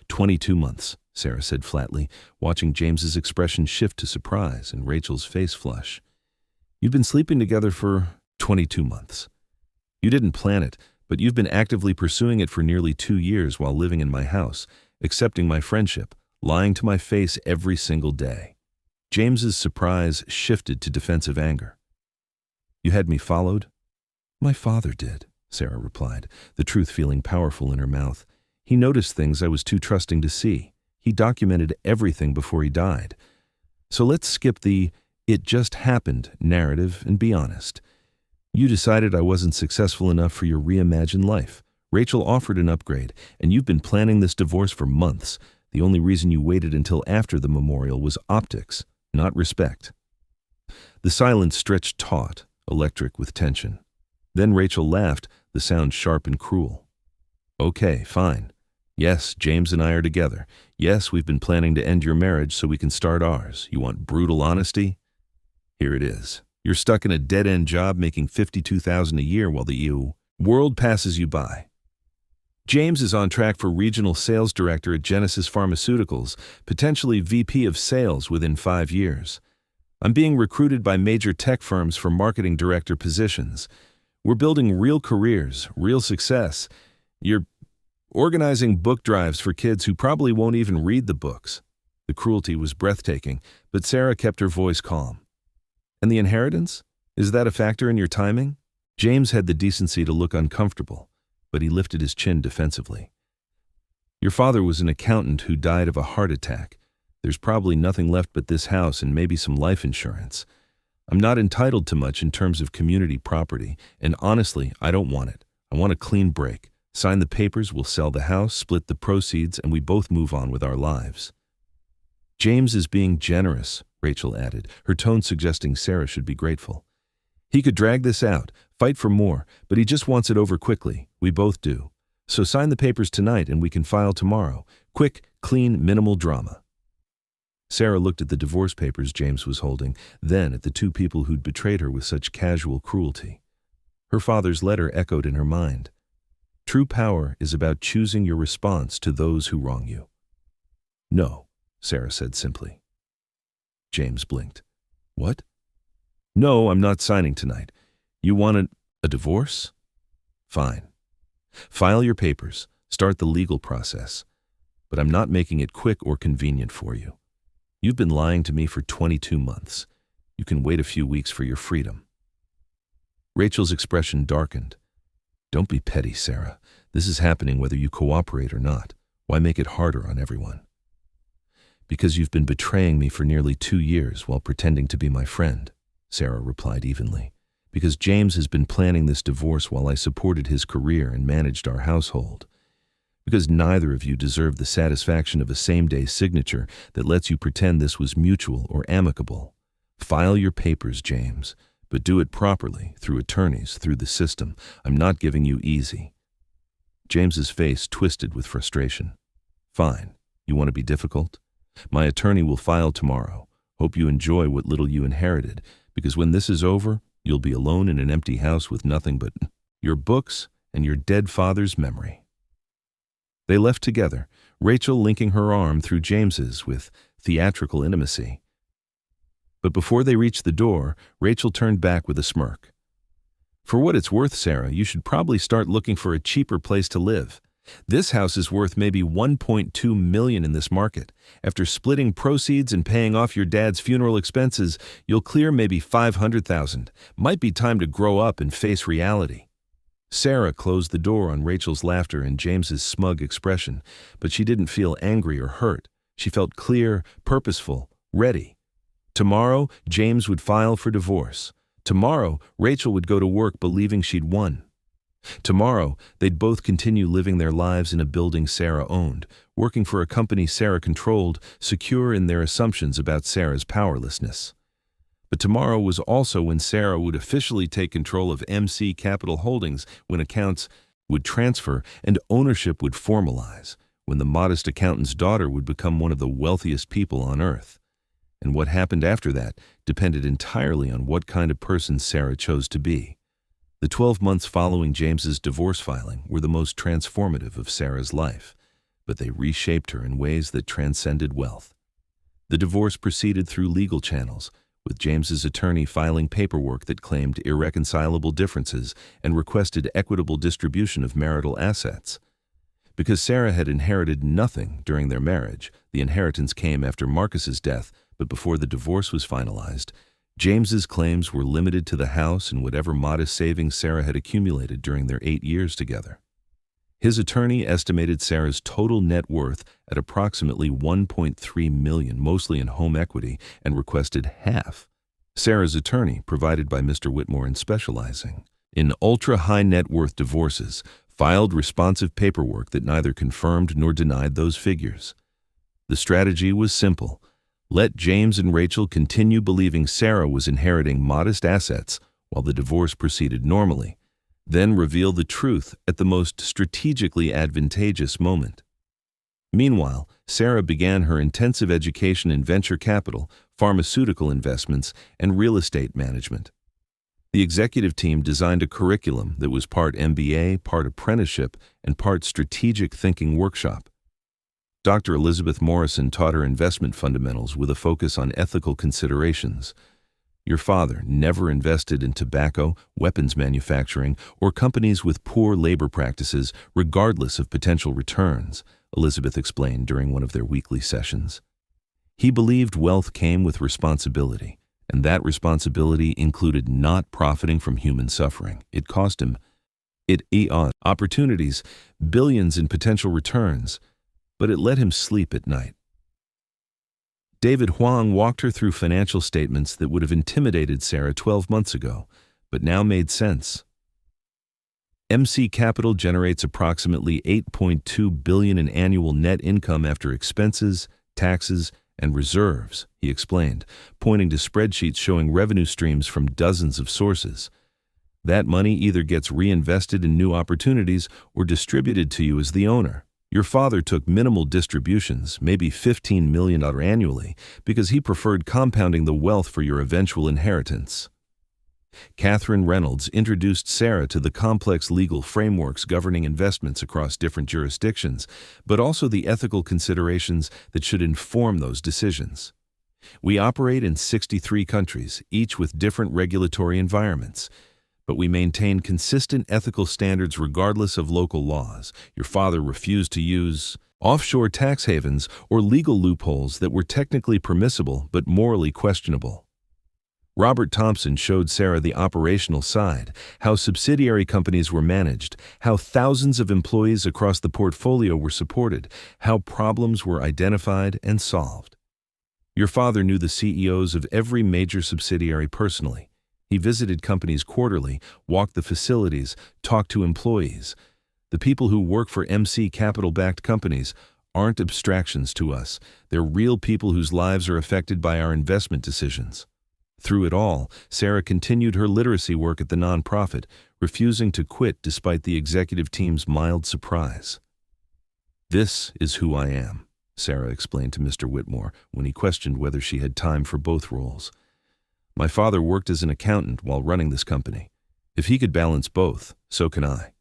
22 months, Sarah said flatly, watching James's expression shift to surprise and Rachel's face flush. You've been sleeping together for 22 months. You didn't plan it, but you've been actively pursuing it for nearly 2 years while living in my house, accepting my friendship, lying to my face every single day. James's surprise shifted to defensive anger. You had me followed? My father did, Sarah replied, the truth feeling powerful in her mouth. He noticed things I was too trusting to see. He documented everything before he died. So let's skip the "it just happened" narrative and be honest. You decided I wasn't successful enough for your reimagined life. Rachel offered an upgrade, and you've been planning this divorce for months. The only reason you waited until after the memorial was optics, not respect. The silence stretched taut, electric with tension. Then Rachel laughed, the sound sharp and cruel. Okay, fine. Yes, James and I are together. Yes, we've been planning to end your marriage so we can start ours. You want brutal honesty? Here it is. You're stuck in a dead-end job making $52,000 a year while the world passes you by. James is on track for regional sales director at Genesis Pharmaceuticals, potentially VP of sales within 5 years. I'm being recruited by major tech firms for marketing director positions. We're building real careers, real success. You're organizing book drives for kids who probably won't even read the books. The cruelty was breathtaking, but Sarah kept her voice calm. And the inheritance? Is that a factor in your timing? James had the decency to look uncomfortable, but he lifted his chin defensively. Your father was an accountant who died of a heart attack. There's probably nothing left but this house and maybe some life insurance. I'm not entitled to much in terms of community property, and honestly, I don't want it. I want a clean break. Sign the papers, we'll sell the house, split the proceeds, and we both move on with our lives. James is being generous, Rachel added, her tone suggesting Sarah should be grateful. He could drag this out, fight for more, but he just wants it over quickly. We both do. So sign the papers tonight and we can file tomorrow. Quick, clean, minimal drama. Sarah looked at the divorce papers James was holding, then at the 2 people who'd betrayed her with such casual cruelty. Her father's letter echoed in her mind. True power is about choosing your response to those who wrong you. No, Sarah said simply. James blinked. What? No, I'm not signing tonight. You want a divorce? Fine. File your papers, start the legal process. But I'm not making it quick or convenient for you. You've been lying to me for 22 months. You can wait a few weeks for your freedom. Rachel's expression darkened. Don't be petty, Sarah. This is happening whether you cooperate or not. Why make it harder on everyone? Because you've been betraying me for nearly 2 years while pretending to be my friend, Sarah replied evenly. Because James has been planning this divorce while I supported his career and managed our household. Because neither of you deserve the satisfaction of a same-day signature that lets you pretend this was mutual or amicable. File your papers, James, but do it properly, through attorneys, through the system. I'm not giving you easy. James's face twisted with frustration. Fine. You want to be difficult? My attorney will file tomorrow. Hope you enjoy what little you inherited, because when this is over, you'll be alone in an empty house with nothing but your books and your dead father's memory. They left together, Rachel linking her arm through James's with theatrical intimacy. But before they reached the door, Rachel turned back with a smirk. For what it's worth, Sarah, you should probably start looking for a cheaper place to live. This house is worth maybe $1.2 million in this market. After splitting proceeds and paying off your dad's funeral expenses, you'll clear maybe $500,000. Might be time to grow up and face reality. Sarah closed the door on Rachel's laughter and James's smug expression, but she didn't feel angry or hurt. She felt clear, purposeful, ready. Tomorrow, James would file for divorce. Tomorrow, Rachel would go to work believing she'd won. Tomorrow, they'd both continue living their lives in a building Sarah owned, working for a company Sarah controlled, secure in their assumptions about Sarah's powerlessness. But tomorrow was also when Sarah would officially take control of MC Capital Holdings, when accounts would transfer and ownership would formalize, when the modest accountant's daughter would become one of the wealthiest people on earth. and what happened after that depended entirely on what kind of person Sarah chose to be. The 12 months following James's divorce filing were the most transformative of Sarah's life, but they reshaped her in ways that transcended wealth. The divorce proceeded through legal channels, with James's attorney filing paperwork that claimed irreconcilable differences and requested equitable distribution of marital assets. Because Sarah had inherited nothing during their marriage, the inheritance came after Marcus's death, but before the divorce was finalized, James's claims were limited to the house and whatever modest savings Sarah had accumulated during their 8 years together. His attorney estimated Sarah's total net worth at approximately $1.3 million, mostly in home equity, and requested half. Sarah's attorney, provided by Mr. Whitmore and specializing in ultra-high net worth divorces, filed responsive paperwork that neither confirmed nor denied those figures. The strategy was simple. Let James and Rachel continue believing Sarah was inheriting modest assets while the divorce proceeded normally, then reveal the truth at the most strategically advantageous moment. Meanwhile, Sarah began her intensive education in venture capital, pharmaceutical investments, and real estate management. The executive team designed a curriculum that was part MBA, part apprenticeship, and part strategic thinking workshop. Dr. Elizabeth Morrison taught her investment fundamentals with a focus on ethical considerations. Your father never invested in tobacco, weapons manufacturing, or companies with poor labor practices, regardless of potential returns, Elizabeth explained during one of their weekly sessions. He believed wealth came with responsibility, and that responsibility included not profiting from human suffering. It cost him opportunities, billions in potential returns, but it let him sleep at night. David Huang walked her through financial statements that would have intimidated Sarah 12 months ago, but now made sense. MC Capital generates approximately $8.2 billion in annual net income after expenses, taxes, and reserves, he explained, pointing to spreadsheets showing revenue streams from dozens of sources. That money either gets reinvested in new opportunities or distributed to you as the owner. Your father took minimal distributions, maybe $15 million annually, because he preferred compounding the wealth for your eventual inheritance. Catherine Reynolds introduced Sarah to the complex legal frameworks governing investments across different jurisdictions, but also the ethical considerations that should inform those decisions. We operate in 63 countries, each with different regulatory environments, but we maintain consistent ethical standards regardless of local laws. Your father refused to use offshore tax havens or legal loopholes that were technically permissible but morally questionable. Robert Thompson showed Sarah the operational side, how subsidiary companies were managed, how thousands of employees across the portfolio were supported, how problems were identified and solved. Your father knew the CEOs of every major subsidiary personally. He visited companies quarterly, walked the facilities, talked to employees. The people who work for MC Capital-backed companies aren't abstractions to us. They're real people whose lives are affected by our investment decisions. Through it all, Sarah continued her literacy work at the nonprofit, refusing to quit despite the executive team's mild surprise. "This is who I am," Sarah explained to Mr. Whitmore when he questioned whether she had time for both roles. "My father worked as an accountant while running this company. If he could balance both, so can I.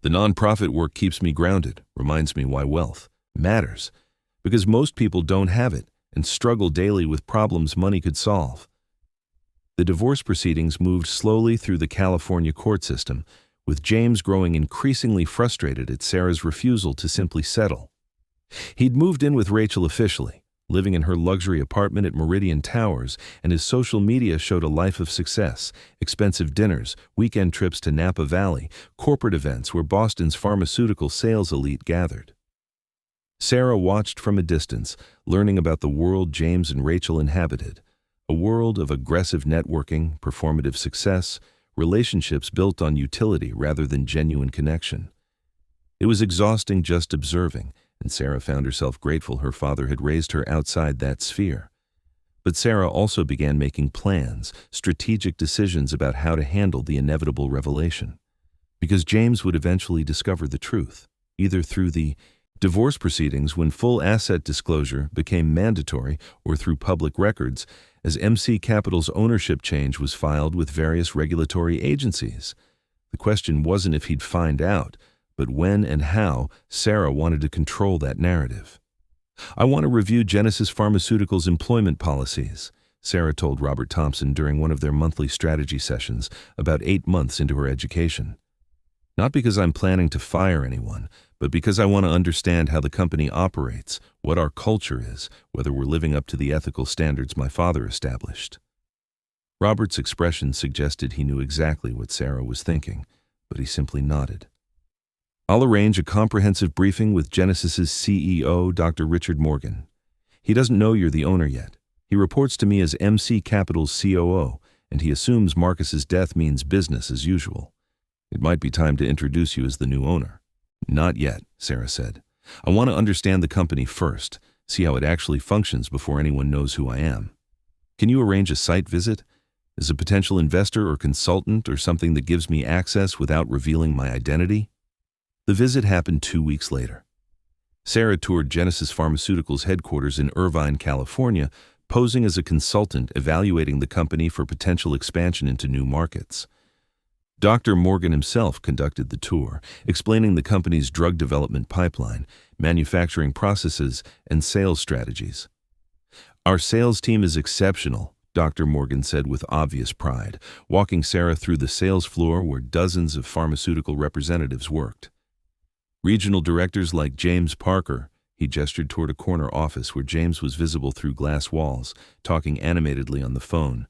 The nonprofit work keeps me grounded, reminds me why wealth matters, because most people don't have it and struggle daily with problems money could solve." The divorce proceedings moved slowly through the California court system, with James growing increasingly frustrated at Sarah's refusal to simply settle. He'd moved in with Rachel officially, living in her luxury apartment at Meridian Towers, and his social media showed a life of success: expensive dinners, weekend trips to Napa Valley, corporate events where Boston's pharmaceutical sales elite gathered. Sarah watched from a distance, learning about the world James and Rachel inhabited. A world of aggressive networking, performative success, relationships built on utility rather than genuine connection. It was exhausting just observing, and Sarah found herself grateful her father had raised her outside that sphere. But Sarah also began making plans, strategic decisions about how to handle the inevitable revelation. Because James would eventually discover the truth, either through the Divorce proceedings, when full asset disclosure became mandatory or through public records, as MC Capital's ownership change was filed with various regulatory agencies. The question wasn't if he'd find out, but when and how Sarah wanted to control that narrative. "I want to review Genesis Pharmaceuticals' employment policies," Sarah told Robert Thompson during one of their monthly strategy sessions about 8 months into her education. "Not because I'm planning to fire anyone, but because I want to understand how the company operates, what our culture is, whether we're living up to the ethical standards my father established." Robert's expression suggested he knew exactly what Sarah was thinking, but he simply nodded. "I'll arrange a comprehensive briefing with Genesis's CEO, Dr. Richard Morgan. He doesn't know you're the owner yet. He reports to me as MC Capital's COO, and he assumes Marcus's death means business as usual. It might be time to introduce you as the new owner." "Not yet," Sarah said. "I want to understand the company first, see how it actually functions before anyone knows who I am. Can you arrange a site visit? As a potential investor or consultant or something that gives me access without revealing my identity?" The visit happened 2 weeks later. Sarah toured Genesis Pharmaceuticals' headquarters in Irvine, California, posing as a consultant evaluating the company for potential expansion into new markets. Dr. Morgan himself conducted the tour, explaining the company's drug development pipeline, manufacturing processes, and sales strategies. "Our sales team is exceptional," Dr. Morgan said with obvious pride, walking Sarah through the sales floor where dozens of pharmaceutical representatives worked. "Regional directors like James Parker," he gestured toward a corner office where James was visible through glass walls, talking animatedly on the phone.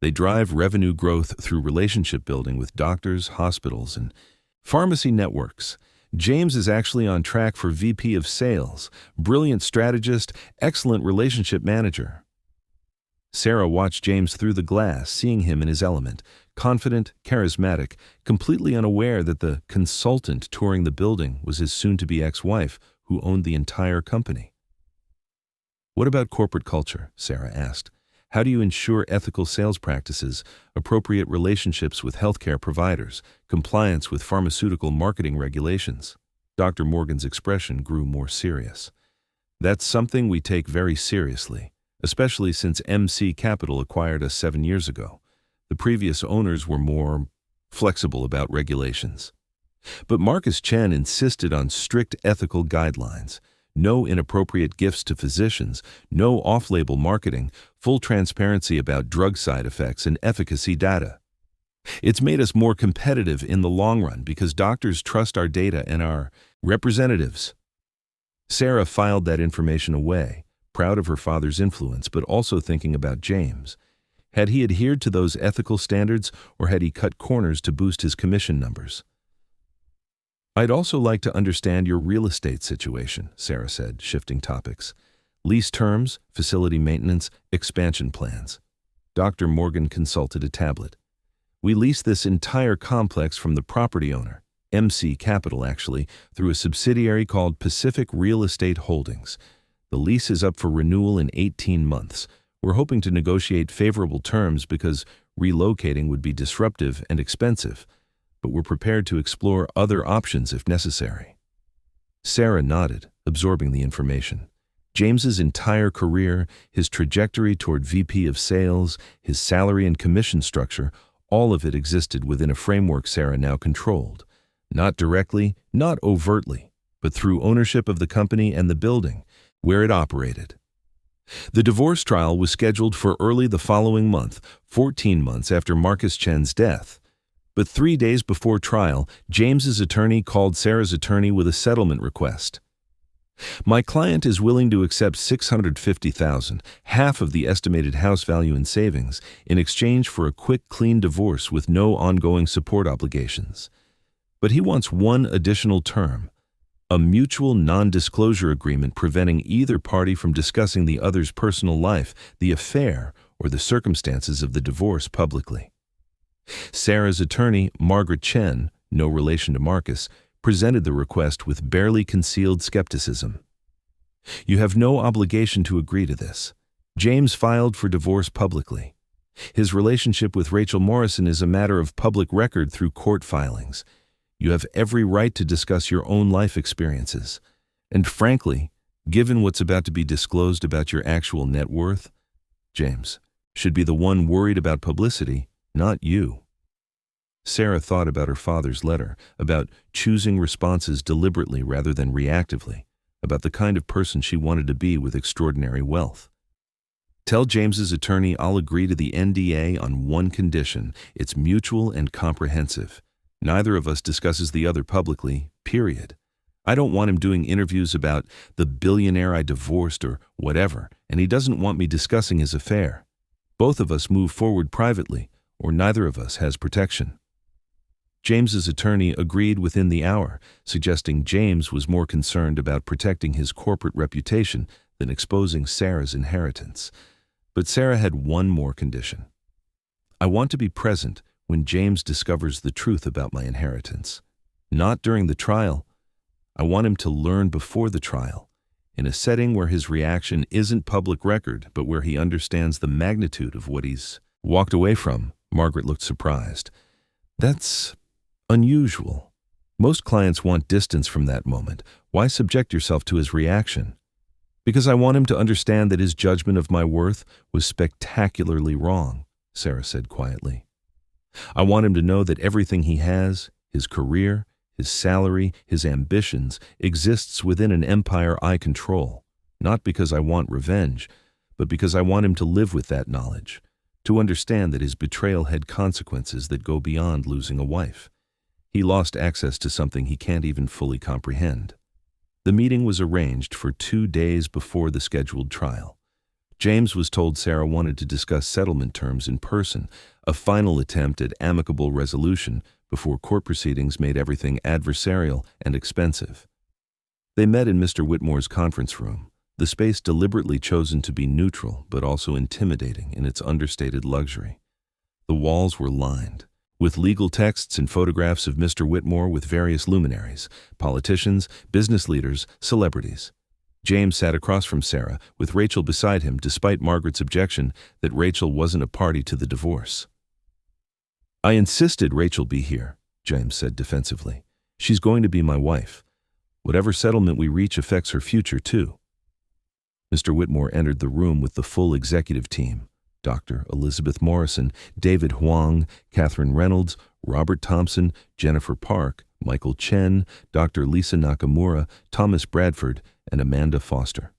"They drive revenue growth through relationship building with doctors, hospitals, and pharmacy networks. James is actually on track for VP of Sales, brilliant strategist, excellent relationship manager." Sarah watched James through the glass, seeing him in his element, confident, charismatic, completely unaware that the consultant touring the building was his soon-to-be ex-wife, who owned the entire company. "What about corporate culture?" Sarah asked. "How do you ensure ethical sales practices, appropriate relationships with healthcare providers, compliance with pharmaceutical marketing regulations?" Dr. Morgan's expression grew more serious. "That's something we take very seriously, especially since MC Capital acquired us 7 years ago. The previous owners were more flexible about regulations. But Marcus Chen insisted on strict ethical guidelines. No inappropriate gifts to physicians, no off-label marketing, full transparency about drug side effects and efficacy data. It's made us more competitive in the long run because doctors trust our data and our representatives." Sarah filed that information away, proud of her father's influence, but also thinking about James. Had he adhered to those ethical standards, or had he cut corners to boost his commission numbers? "I'd also like to understand your real estate situation," Sarah said, shifting topics. "Lease terms, facility maintenance, expansion plans." Dr. Morgan consulted a tablet. "We lease this entire complex from the property owner, MC Capital actually, through a subsidiary called Pacific Real Estate Holdings. The lease is up for renewal in 18 months. We're hoping to negotiate favorable terms because relocating would be disruptive and expensive, but we're prepared to explore other options if necessary." Sarah nodded, absorbing the information. James's entire career, his trajectory toward VP of Sales, his salary and commission structure, all of it existed within a framework Sarah now controlled. Not directly, not overtly, but through ownership of the company and the building, where it operated. The divorce trial was scheduled for early the following month, 14 months after Marcus Chen's death. But 3 days before trial, James's attorney called Sarah's attorney with a settlement request. "My client is willing to accept $650,000, half of the estimated house value in savings, in exchange for a quick, clean divorce with no ongoing support obligations. But he wants one additional term, a mutual non-disclosure agreement preventing either party from discussing the other's personal life, the affair, or the circumstances of the divorce publicly." Sarah's attorney, Margaret Chen, no relation to Marcus, presented the request with barely concealed skepticism. "You have no obligation to agree to this. James filed for divorce publicly. His relationship with Rachel Morrison is a matter of public record through court filings. You have every right to discuss your own life experiences. And frankly, given what's about to be disclosed about your actual net worth, James should be the one worried about publicity, not you. Sarah thought about her father's letter, about choosing responses deliberately rather than reactively, about the kind of person she wanted to be with extraordinary wealth. Tell James's attorney I'll agree to the NDA on one condition. It's mutual and comprehensive. Neither of us discusses the other publicly, period. I don't want him doing interviews about the billionaire I divorced or whatever, and he doesn't want me discussing his affair. Both of us move forward privately, or neither of us has protection. James's attorney agreed within the hour, suggesting James was more concerned about protecting his corporate reputation than exposing Sarah's inheritance. But Sarah had one more condition. I want to be present when James discovers the truth about my inheritance. Not during the trial. I want him to learn before the trial, in a setting where his reaction isn't public record, but where he understands the magnitude of what he's walked away from. Margaret looked surprised. That's unusual. Most clients want distance from that moment. Why subject yourself to his reaction? Because I want him to understand that his judgment of my worth was spectacularly wrong, Sarah said quietly. I want him to know that everything he has, his career, his salary, his ambitions, exists within an empire I control, not because I want revenge, but because I want him to live with that knowledge, to understand that his betrayal had consequences that go beyond losing a wife. He lost access to something he can't even fully comprehend. The meeting was arranged for 2 days before the scheduled trial. James was told Sarah wanted to discuss settlement terms in person, a final attempt at amicable resolution before court proceedings made everything adversarial and expensive. They met in Mr. Whitmore's conference room, the space deliberately chosen to be neutral but also intimidating in its understated luxury. The walls were lined with legal texts and photographs of Mr. Whitmore with various luminaries, politicians, business leaders, celebrities. James sat across from Sarah, with Rachel beside him, despite Margaret's objection that Rachel wasn't a party to the divorce. I insisted Rachel be here, James said defensively. She's going to be my wife. Whatever settlement we reach affects her future, too. Mr. Whitmore entered the room with the full executive team. Dr. Elizabeth Morrison, David Huang, Catherine Reynolds, Robert Thompson, Jennifer Park, Michael Chen, Dr. Lisa Nakamura, Thomas Bradford, and Amanda Foster.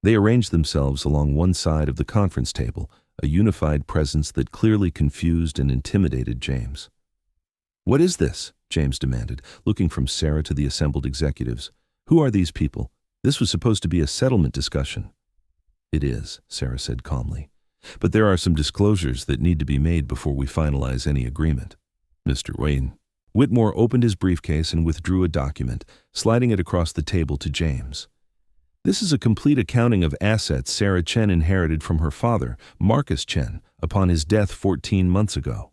They arranged themselves along one side of the conference table, a unified presence that clearly confused and intimidated James. What is this? James demanded, looking from Sarah to the assembled executives. Who are these people? This was supposed to be a settlement discussion. It is, Sarah said calmly. But there are some disclosures that need to be made before we finalize any agreement. Mr. Wayne. Whitmore opened his briefcase and withdrew a document, sliding it across the table to James. This is a complete accounting of assets Sarah Chen inherited from her father, Marcus Chen, upon his death 14 months ago.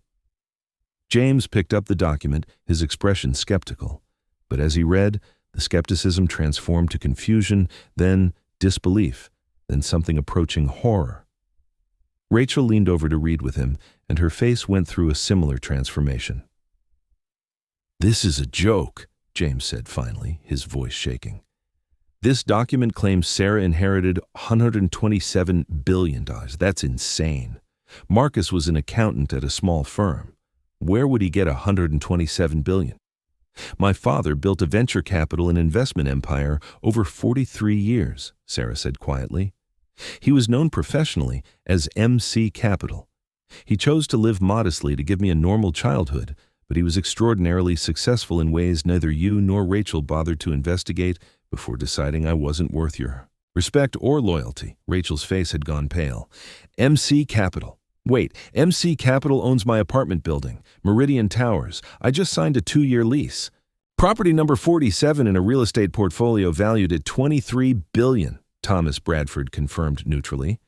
James picked up the document, his expression skeptical. But as he read, the skepticism transformed to confusion, then disbelief, then something approaching horror. Rachel leaned over to read with him, and her face went through a similar transformation. This is a joke, James said finally, his voice shaking. This document claims Sarah inherited $127 billion. That's insane. Marcus was an accountant at a small firm. Where would he get $127 billion? My father built a venture capital and investment empire over 43 years, Sarah said quietly. He was known professionally as MC Capital. He chose to live modestly to give me a normal childhood, but he was extraordinarily successful in ways neither you nor Rachel bothered to investigate before deciding I wasn't worth your respect or loyalty. Rachel's face had gone pale. MC Capital. Wait, MC Capital owns my apartment building, Meridian Towers. I just signed a 2-year lease. Property number 47 in a real estate portfolio valued at $23 billion. Thomas Bradford confirmed neutrally.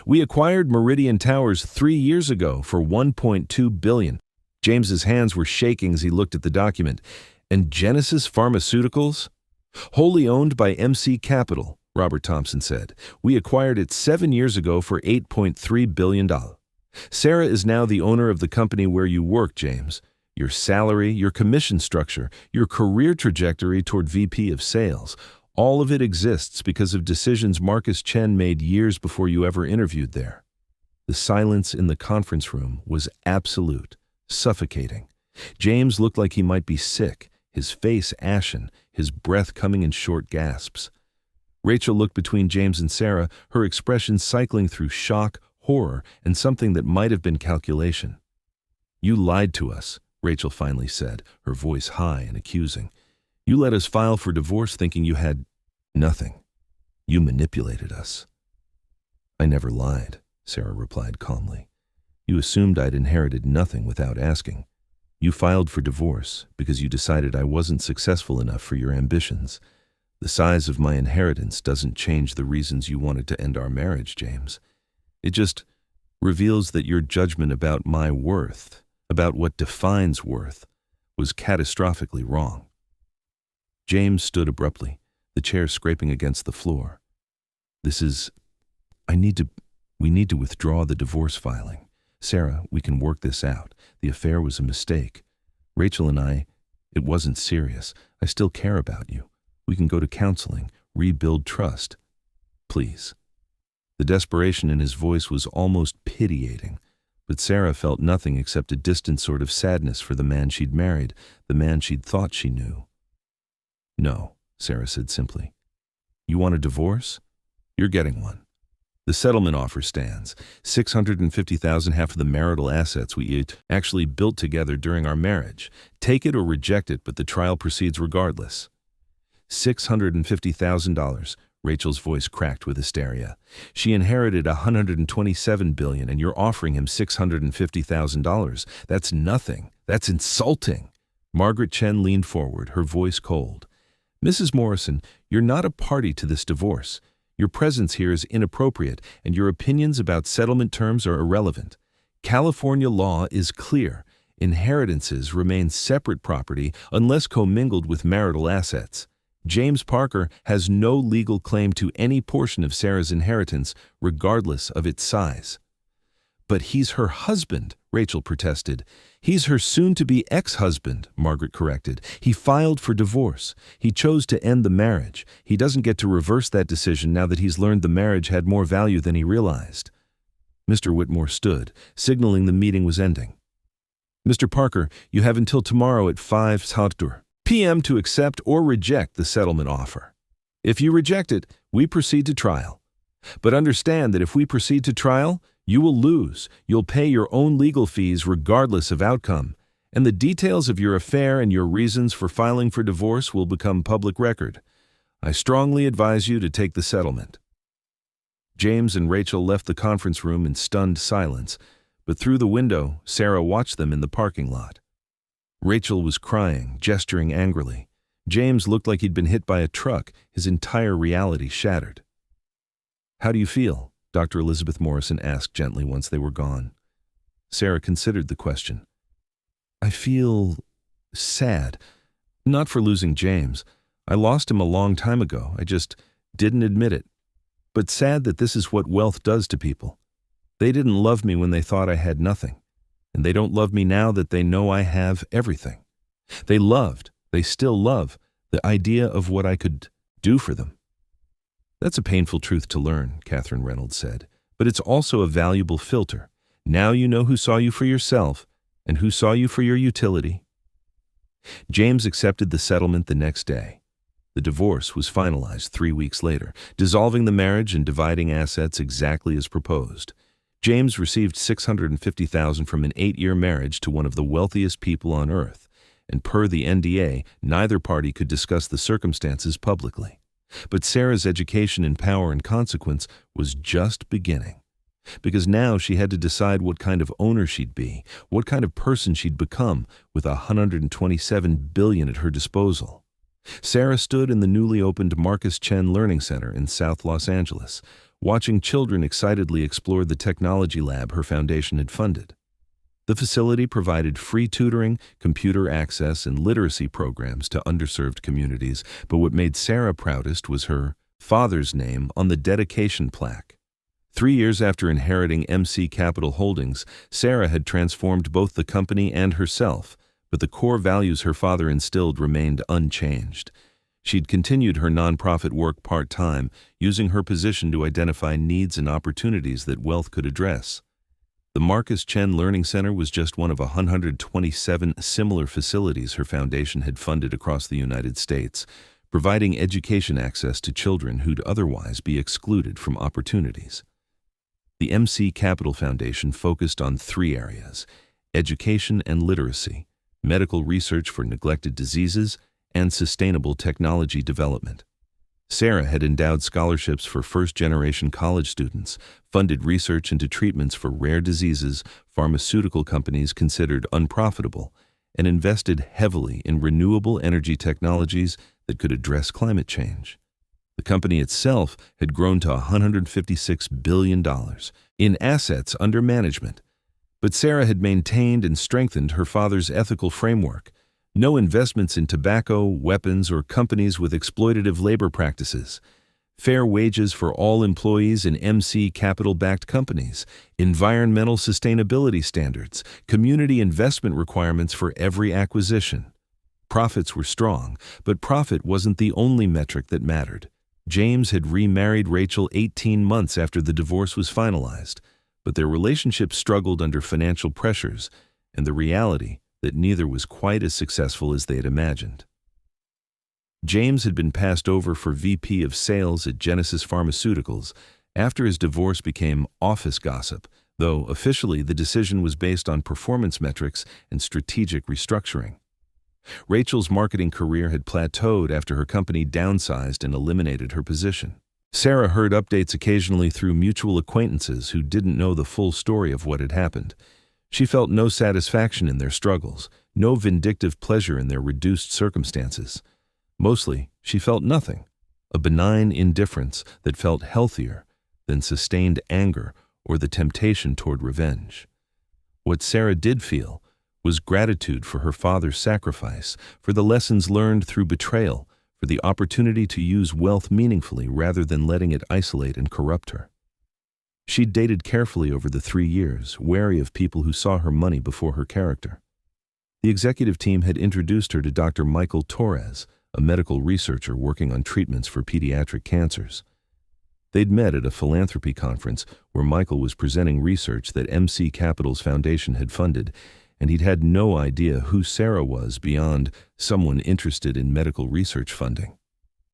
We acquired Meridian Towers 3 years ago for $1.2 billion. James's hands were shaking as he looked at the document. And Genesis Pharmaceuticals? Wholly owned by MC Capital, Robert Thompson said. We acquired it 7 years ago for $8.3 billion. Sarah is now the owner of the company where you work, James. Your salary, your commission structure, your career trajectory toward VP of sales, All of it exists because of decisions Marcus Chen made years before you ever interviewed there. The silence in the conference room was absolute, suffocating. James looked like he might be sick, his face ashen, his breath coming in short gasps. Rachel looked between James and Sarah, her expression cycling through shock, horror, and something that might have been calculation. "You lied to us," Rachel finally said, her voice high and accusing. "You let us file for divorce thinking you had nothing. You manipulated us." "I never lied," Sarah replied calmly. "You assumed I'd inherited nothing without asking. You filed for divorce because you decided I wasn't successful enough for your ambitions. The size of my inheritance doesn't change the reasons you wanted to end our marriage, James. It just reveals that your judgment about my worth, about what defines worth, was catastrophically wrong." James stood abruptly, the chair scraping against the floor. We need to withdraw the divorce filing. Sarah, we can work this out. The affair was a mistake. Rachel and I, it wasn't serious. I still care about you. We can go to counseling, rebuild trust. Please." The desperation in his voice was almost pitying, but Sarah felt nothing except a distant sort of sadness for the man she'd married, the man she'd thought she knew. "No," Sarah said simply. "You want a divorce? You're getting one. The settlement offer stands. $650,000, half of the marital assets we actually built together during our marriage. Take it or reject it, but the trial proceeds regardless." $650,000, Rachel's voice cracked with hysteria. She inherited $127 billion, and you're offering him $650,000. That's nothing. That's insulting. Margaret Chen leaned forward, her voice cold. "Mrs. Morrison, you're not a party to this divorce. Your presence here is inappropriate, and your opinions about settlement terms are irrelevant. California law is clear. Inheritances remain separate property unless commingled with marital assets. James Parker has no legal claim to any portion of Sarah's inheritance, regardless of its size." "But he's her husband," Rachel protested. "He's her soon-to-be ex-husband," Margaret corrected. "He filed for divorce. He chose to end the marriage. He doesn't get to reverse that decision now that he's learned the marriage had more value than he realized." Mr. Whitmore stood, signaling the meeting was ending. "Mr. Parker, you have until tomorrow at 5 p.m. to accept or reject the settlement offer. If you reject it, we proceed to trial. But understand that if we proceed to trial, you will lose. You'll pay your own legal fees regardless of outcome, and the details of your affair and your reasons for filing for divorce will become public record. I strongly advise you to take the settlement." James and Rachel left the conference room in stunned silence, but through the window, Sarah watched them in the parking lot. Rachel was crying, gesturing angrily. James looked like he'd been hit by a truck, his entire reality shattered. "How do you feel?" Dr. Elizabeth Morrison asked gently once they were gone. Sarah considered the question. "I feel sad. Not for losing James. I lost him a long time ago. I just didn't admit it. But sad that this is what wealth does to people. They didn't love me when they thought I had nothing, and they don't love me now that they know I have everything. They still love, the idea of what I could do for them." "That's a painful truth to learn," Catherine Reynolds said, "but it's also a valuable filter. Now you know who saw you for yourself and who saw you for your utility." James accepted the settlement the next day. The divorce was finalized 3 weeks later, dissolving the marriage and dividing assets exactly as proposed. James received $650,000 from an 8-year marriage to one of the wealthiest people on earth, and per the NDA, neither party could discuss the circumstances publicly. But Sarah's education in power and consequence was just beginning, because now she had to decide what kind of owner she'd be, what kind of person she'd become with $127 billion at her disposal. Sarah stood in the newly opened Marcus Chen Learning Center in South Los Angeles, watching children excitedly explore the technology lab her foundation had funded. The facility provided free tutoring, computer access, and literacy programs to underserved communities, but what made Sarah proudest was her father's name on the dedication plaque. 3 years after inheriting MC Capital Holdings, Sarah had transformed both the company and herself, but the core values her father instilled remained unchanged. She'd continued her nonprofit work part-time, using her position to identify needs and opportunities that wealth could address. The Marcus Chen Learning Center was just one of 127 similar facilities her foundation had funded across the United States, providing education access to children who'd otherwise be excluded from opportunities. The MC Capital Foundation focused on 3 areas: education and literacy, medical research for neglected diseases, and sustainable technology development. Sarah had endowed scholarships for first-generation college students, funded research into treatments for rare diseases pharmaceutical companies considered unprofitable, and invested heavily in renewable energy technologies that could address climate change. The company itself had grown to $156 billion in assets under management, but Sarah had maintained and strengthened her father's ethical framework: no investments in tobacco, weapons, or companies with exploitative labor practices, fair wages for all employees in MC Capital-backed companies, environmental sustainability standards, community investment requirements for every acquisition. Profits were strong, but profit wasn't the only metric that mattered. James had remarried Rachel 18 months after the divorce was finalized, but their relationship struggled under financial pressures and the reality that neither was quite as successful as they had imagined. James had been passed over for VP of Sales at Genesis Pharmaceuticals after his divorce became office gossip, though officially the decision was based on performance metrics and strategic restructuring. Rachel's marketing career had plateaued after her company downsized and eliminated her position. Sarah heard updates occasionally through mutual acquaintances who didn't know the full story of what had happened. She felt no satisfaction in their struggles, no vindictive pleasure in their reduced circumstances. Mostly, she felt nothing, a benign indifference that felt healthier than sustained anger or the temptation toward revenge. What Sarah did feel was gratitude for her father's sacrifice, for the lessons learned through betrayal, for the opportunity to use wealth meaningfully rather than letting it isolate and corrupt her. She'd dated carefully over the 3 years, wary of people who saw her money before her character. The executive team had introduced her to Dr. Michael Torres, a medical researcher working on treatments for pediatric cancers. They'd met at a philanthropy conference where Michael was presenting research that MC Capital's foundation had funded, and he'd had no idea who Sarah was beyond someone interested in medical research funding.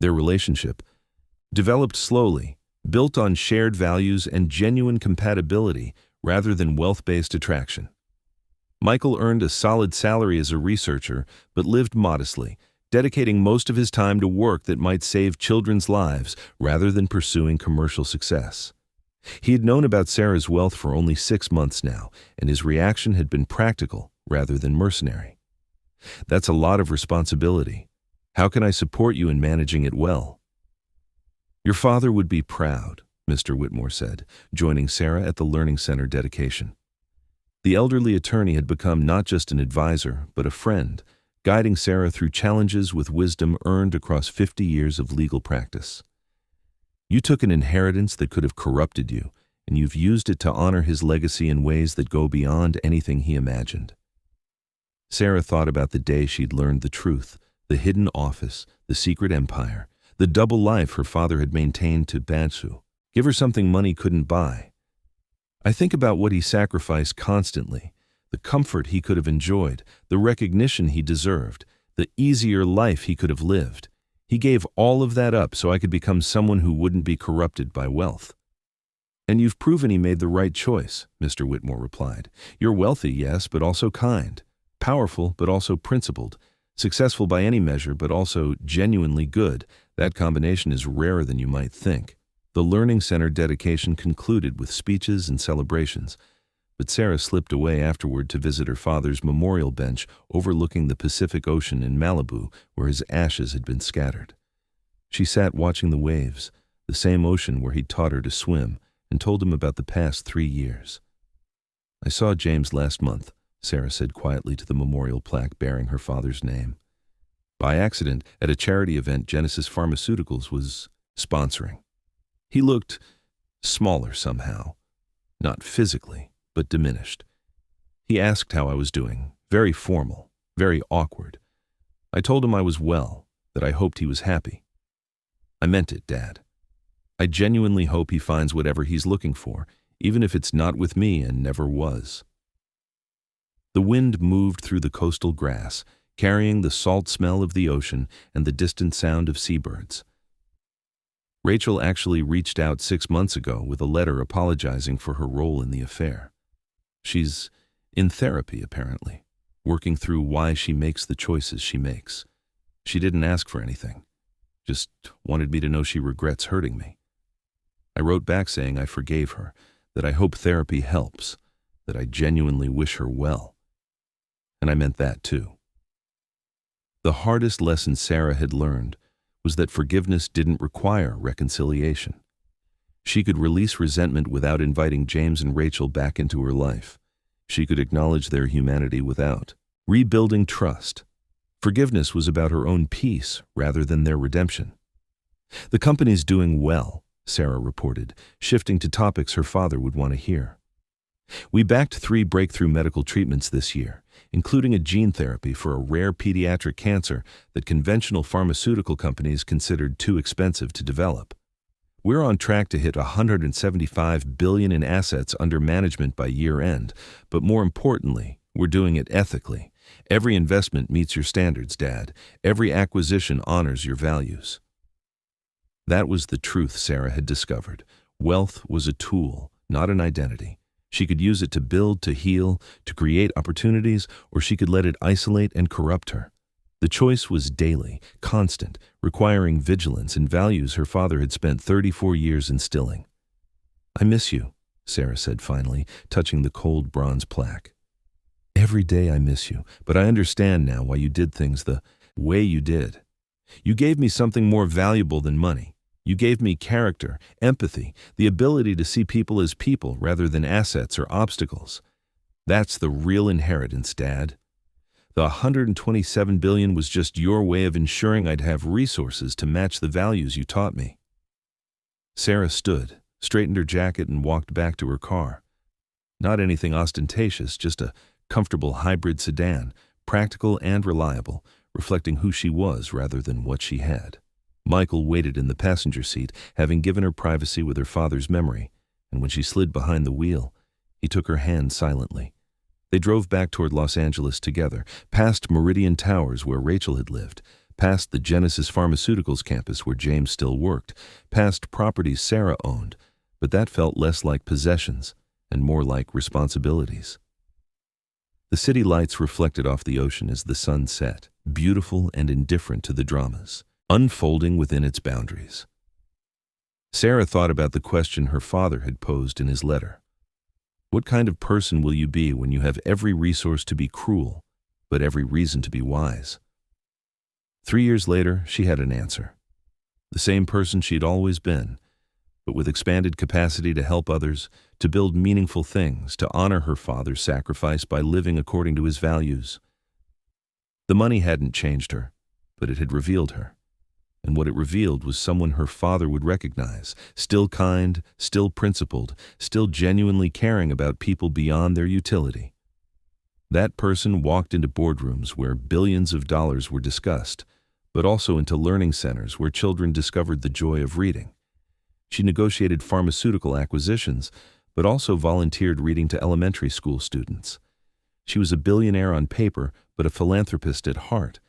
Their relationship, developed slowly, built on shared values and genuine compatibility rather than wealth-based attraction. Michael earned a solid salary as a researcher, but lived modestly, dedicating most of his time to work that might save children's lives rather than pursuing commercial success. He had known about Sarah's wealth for only 6 months now, and his reaction had been practical rather than mercenary. "That's a lot of responsibility. How can I support you in managing it well?" "Your father would be proud," Mr. Whitmore said, joining Sarah at the Learning Center dedication. The elderly attorney had become not just an advisor, but a friend, guiding Sarah through challenges with wisdom earned across 50 years of legal practice. "You took an inheritance that could have corrupted you, and you've used it to honor his legacy in ways that go beyond anything he imagined." Sarah thought about the day she'd learned the truth, the hidden office, the secret empire, the double life her father had maintained to Bansu. Give her something money couldn't buy. "I think about what he sacrificed constantly, the comfort he could have enjoyed, the recognition he deserved, the easier life he could have lived. He gave all of that up so I could become someone who wouldn't be corrupted by wealth." "And you've proven he made the right choice," Mr. Whitmore replied. "You're wealthy, yes, but also kind. Powerful, but also principled. Successful by any measure, but also genuinely good. That combination is rarer than you might think." The Learning Center dedication concluded with speeches and celebrations, but Sarah slipped away afterward to visit her father's memorial bench overlooking the Pacific Ocean in Malibu, where his ashes had been scattered. She sat watching the waves, the same ocean where he'd taught her to swim, and told him about the past 3 years. "I saw James last month," Sarah said quietly to the memorial plaque bearing her father's name. "By accident, at a charity event Genesis Pharmaceuticals was sponsoring. He looked smaller somehow, not physically, but diminished. He asked how I was doing, very formal, very awkward. I told him I was well, that I hoped he was happy. I meant it, Dad. I genuinely hope he finds whatever he's looking for, even if it's not with me and never was. The wind moved through the coastal grass, carrying the salt smell of the ocean and the distant sound of seabirds. Rachel actually reached out 6 months ago with a letter apologizing for her role in the affair. She's in therapy, apparently, working through why she makes the choices she makes. She didn't ask for anything, just wanted me to know she regrets hurting me. I wrote back saying I forgave her, that I hope therapy helps, that I genuinely wish her well. And I meant that too. The hardest lesson Sarah had learned was that forgiveness didn't require reconciliation. She could release resentment without inviting James and Rachel back into her life. She could acknowledge their humanity without rebuilding trust. Forgiveness was about her own peace rather than their redemption. The company's doing well, Sarah reported, shifting to topics her father would want to hear. We backed 3 breakthrough medical treatments this year, including a gene therapy for a rare pediatric cancer that conventional pharmaceutical companies considered too expensive to develop. We're on track to hit $175 billion in assets under management by year-end, but more importantly, we're doing it ethically. Every investment meets your standards, Dad. Every acquisition honors your values. That was the truth Sarah had discovered. Wealth was a tool, not an identity. She could use it to build, to heal, to create opportunities, or she could let it isolate and corrupt her. The choice was daily, constant, requiring vigilance and values her father had spent 34 years instilling. "I miss you," Sarah said finally, touching the cold bronze plaque. "Every day I miss you, but I understand now why you did things the way you did. You gave me something more valuable than money. You gave me character, empathy, the ability to see people as people rather than assets or obstacles. That's the real inheritance, Dad. The $127 billion was just your way of ensuring I'd have resources to match the values you taught me." Sarah stood, straightened her jacket, and walked back to her car. Not anything ostentatious, just a comfortable hybrid sedan, practical and reliable, reflecting who she was rather than what she had. Michael waited in the passenger seat, having given her privacy with her father's memory, and when she slid behind the wheel, he took her hand silently. They drove back toward Los Angeles together, past Meridian Towers where Rachel had lived, past the Genesis Pharmaceuticals campus where James still worked, past properties Sarah owned, but that felt less like possessions and more like responsibilities. The city lights reflected off the ocean as the sun set, beautiful and indifferent to the dramas, unfolding within its boundaries. Sarah thought about the question her father had posed in his letter. What kind of person will you be when you have every resource to be cruel, but every reason to be wise? 3 years later, she had an answer. The same person she'd always been, but with expanded capacity to help others, to build meaningful things, to honor her father's sacrifice by living according to his values. The money hadn't changed her, but it had revealed her. And what it revealed was someone her father would recognize, still kind, still principled, still genuinely caring about people beyond their utility. That person walked into boardrooms where billions of dollars were discussed, but also into learning centers where children discovered the joy of reading. She negotiated pharmaceutical acquisitions, but also volunteered reading to elementary school students. She was a billionaire on paper, but a philanthropist at heart.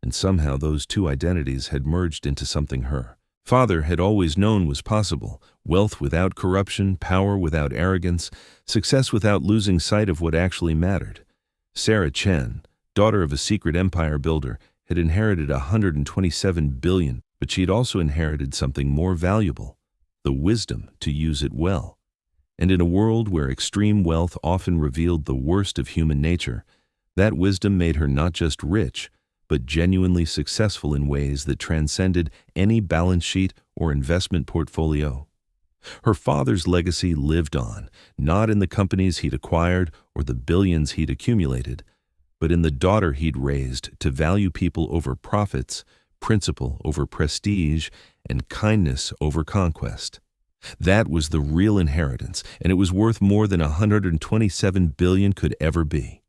And somehow those two identities had merged into something her father had always known was possible: wealth without corruption, power without arrogance, success without losing sight of what actually mattered. Sarah Chen, daughter of a secret empire builder, had inherited $127 billion, but she'd also inherited something more valuable: the wisdom to use it well. And in a world where extreme wealth often revealed the worst of human nature, that wisdom made her not just rich, but genuinely successful in ways that transcended any balance sheet or investment portfolio. Her father's legacy lived on, not in the companies he'd acquired or the billions he'd accumulated, but in the daughter he'd raised to value people over profits, principle over prestige, and kindness over conquest. That was the real inheritance, and it was worth more than $127 billion could ever be.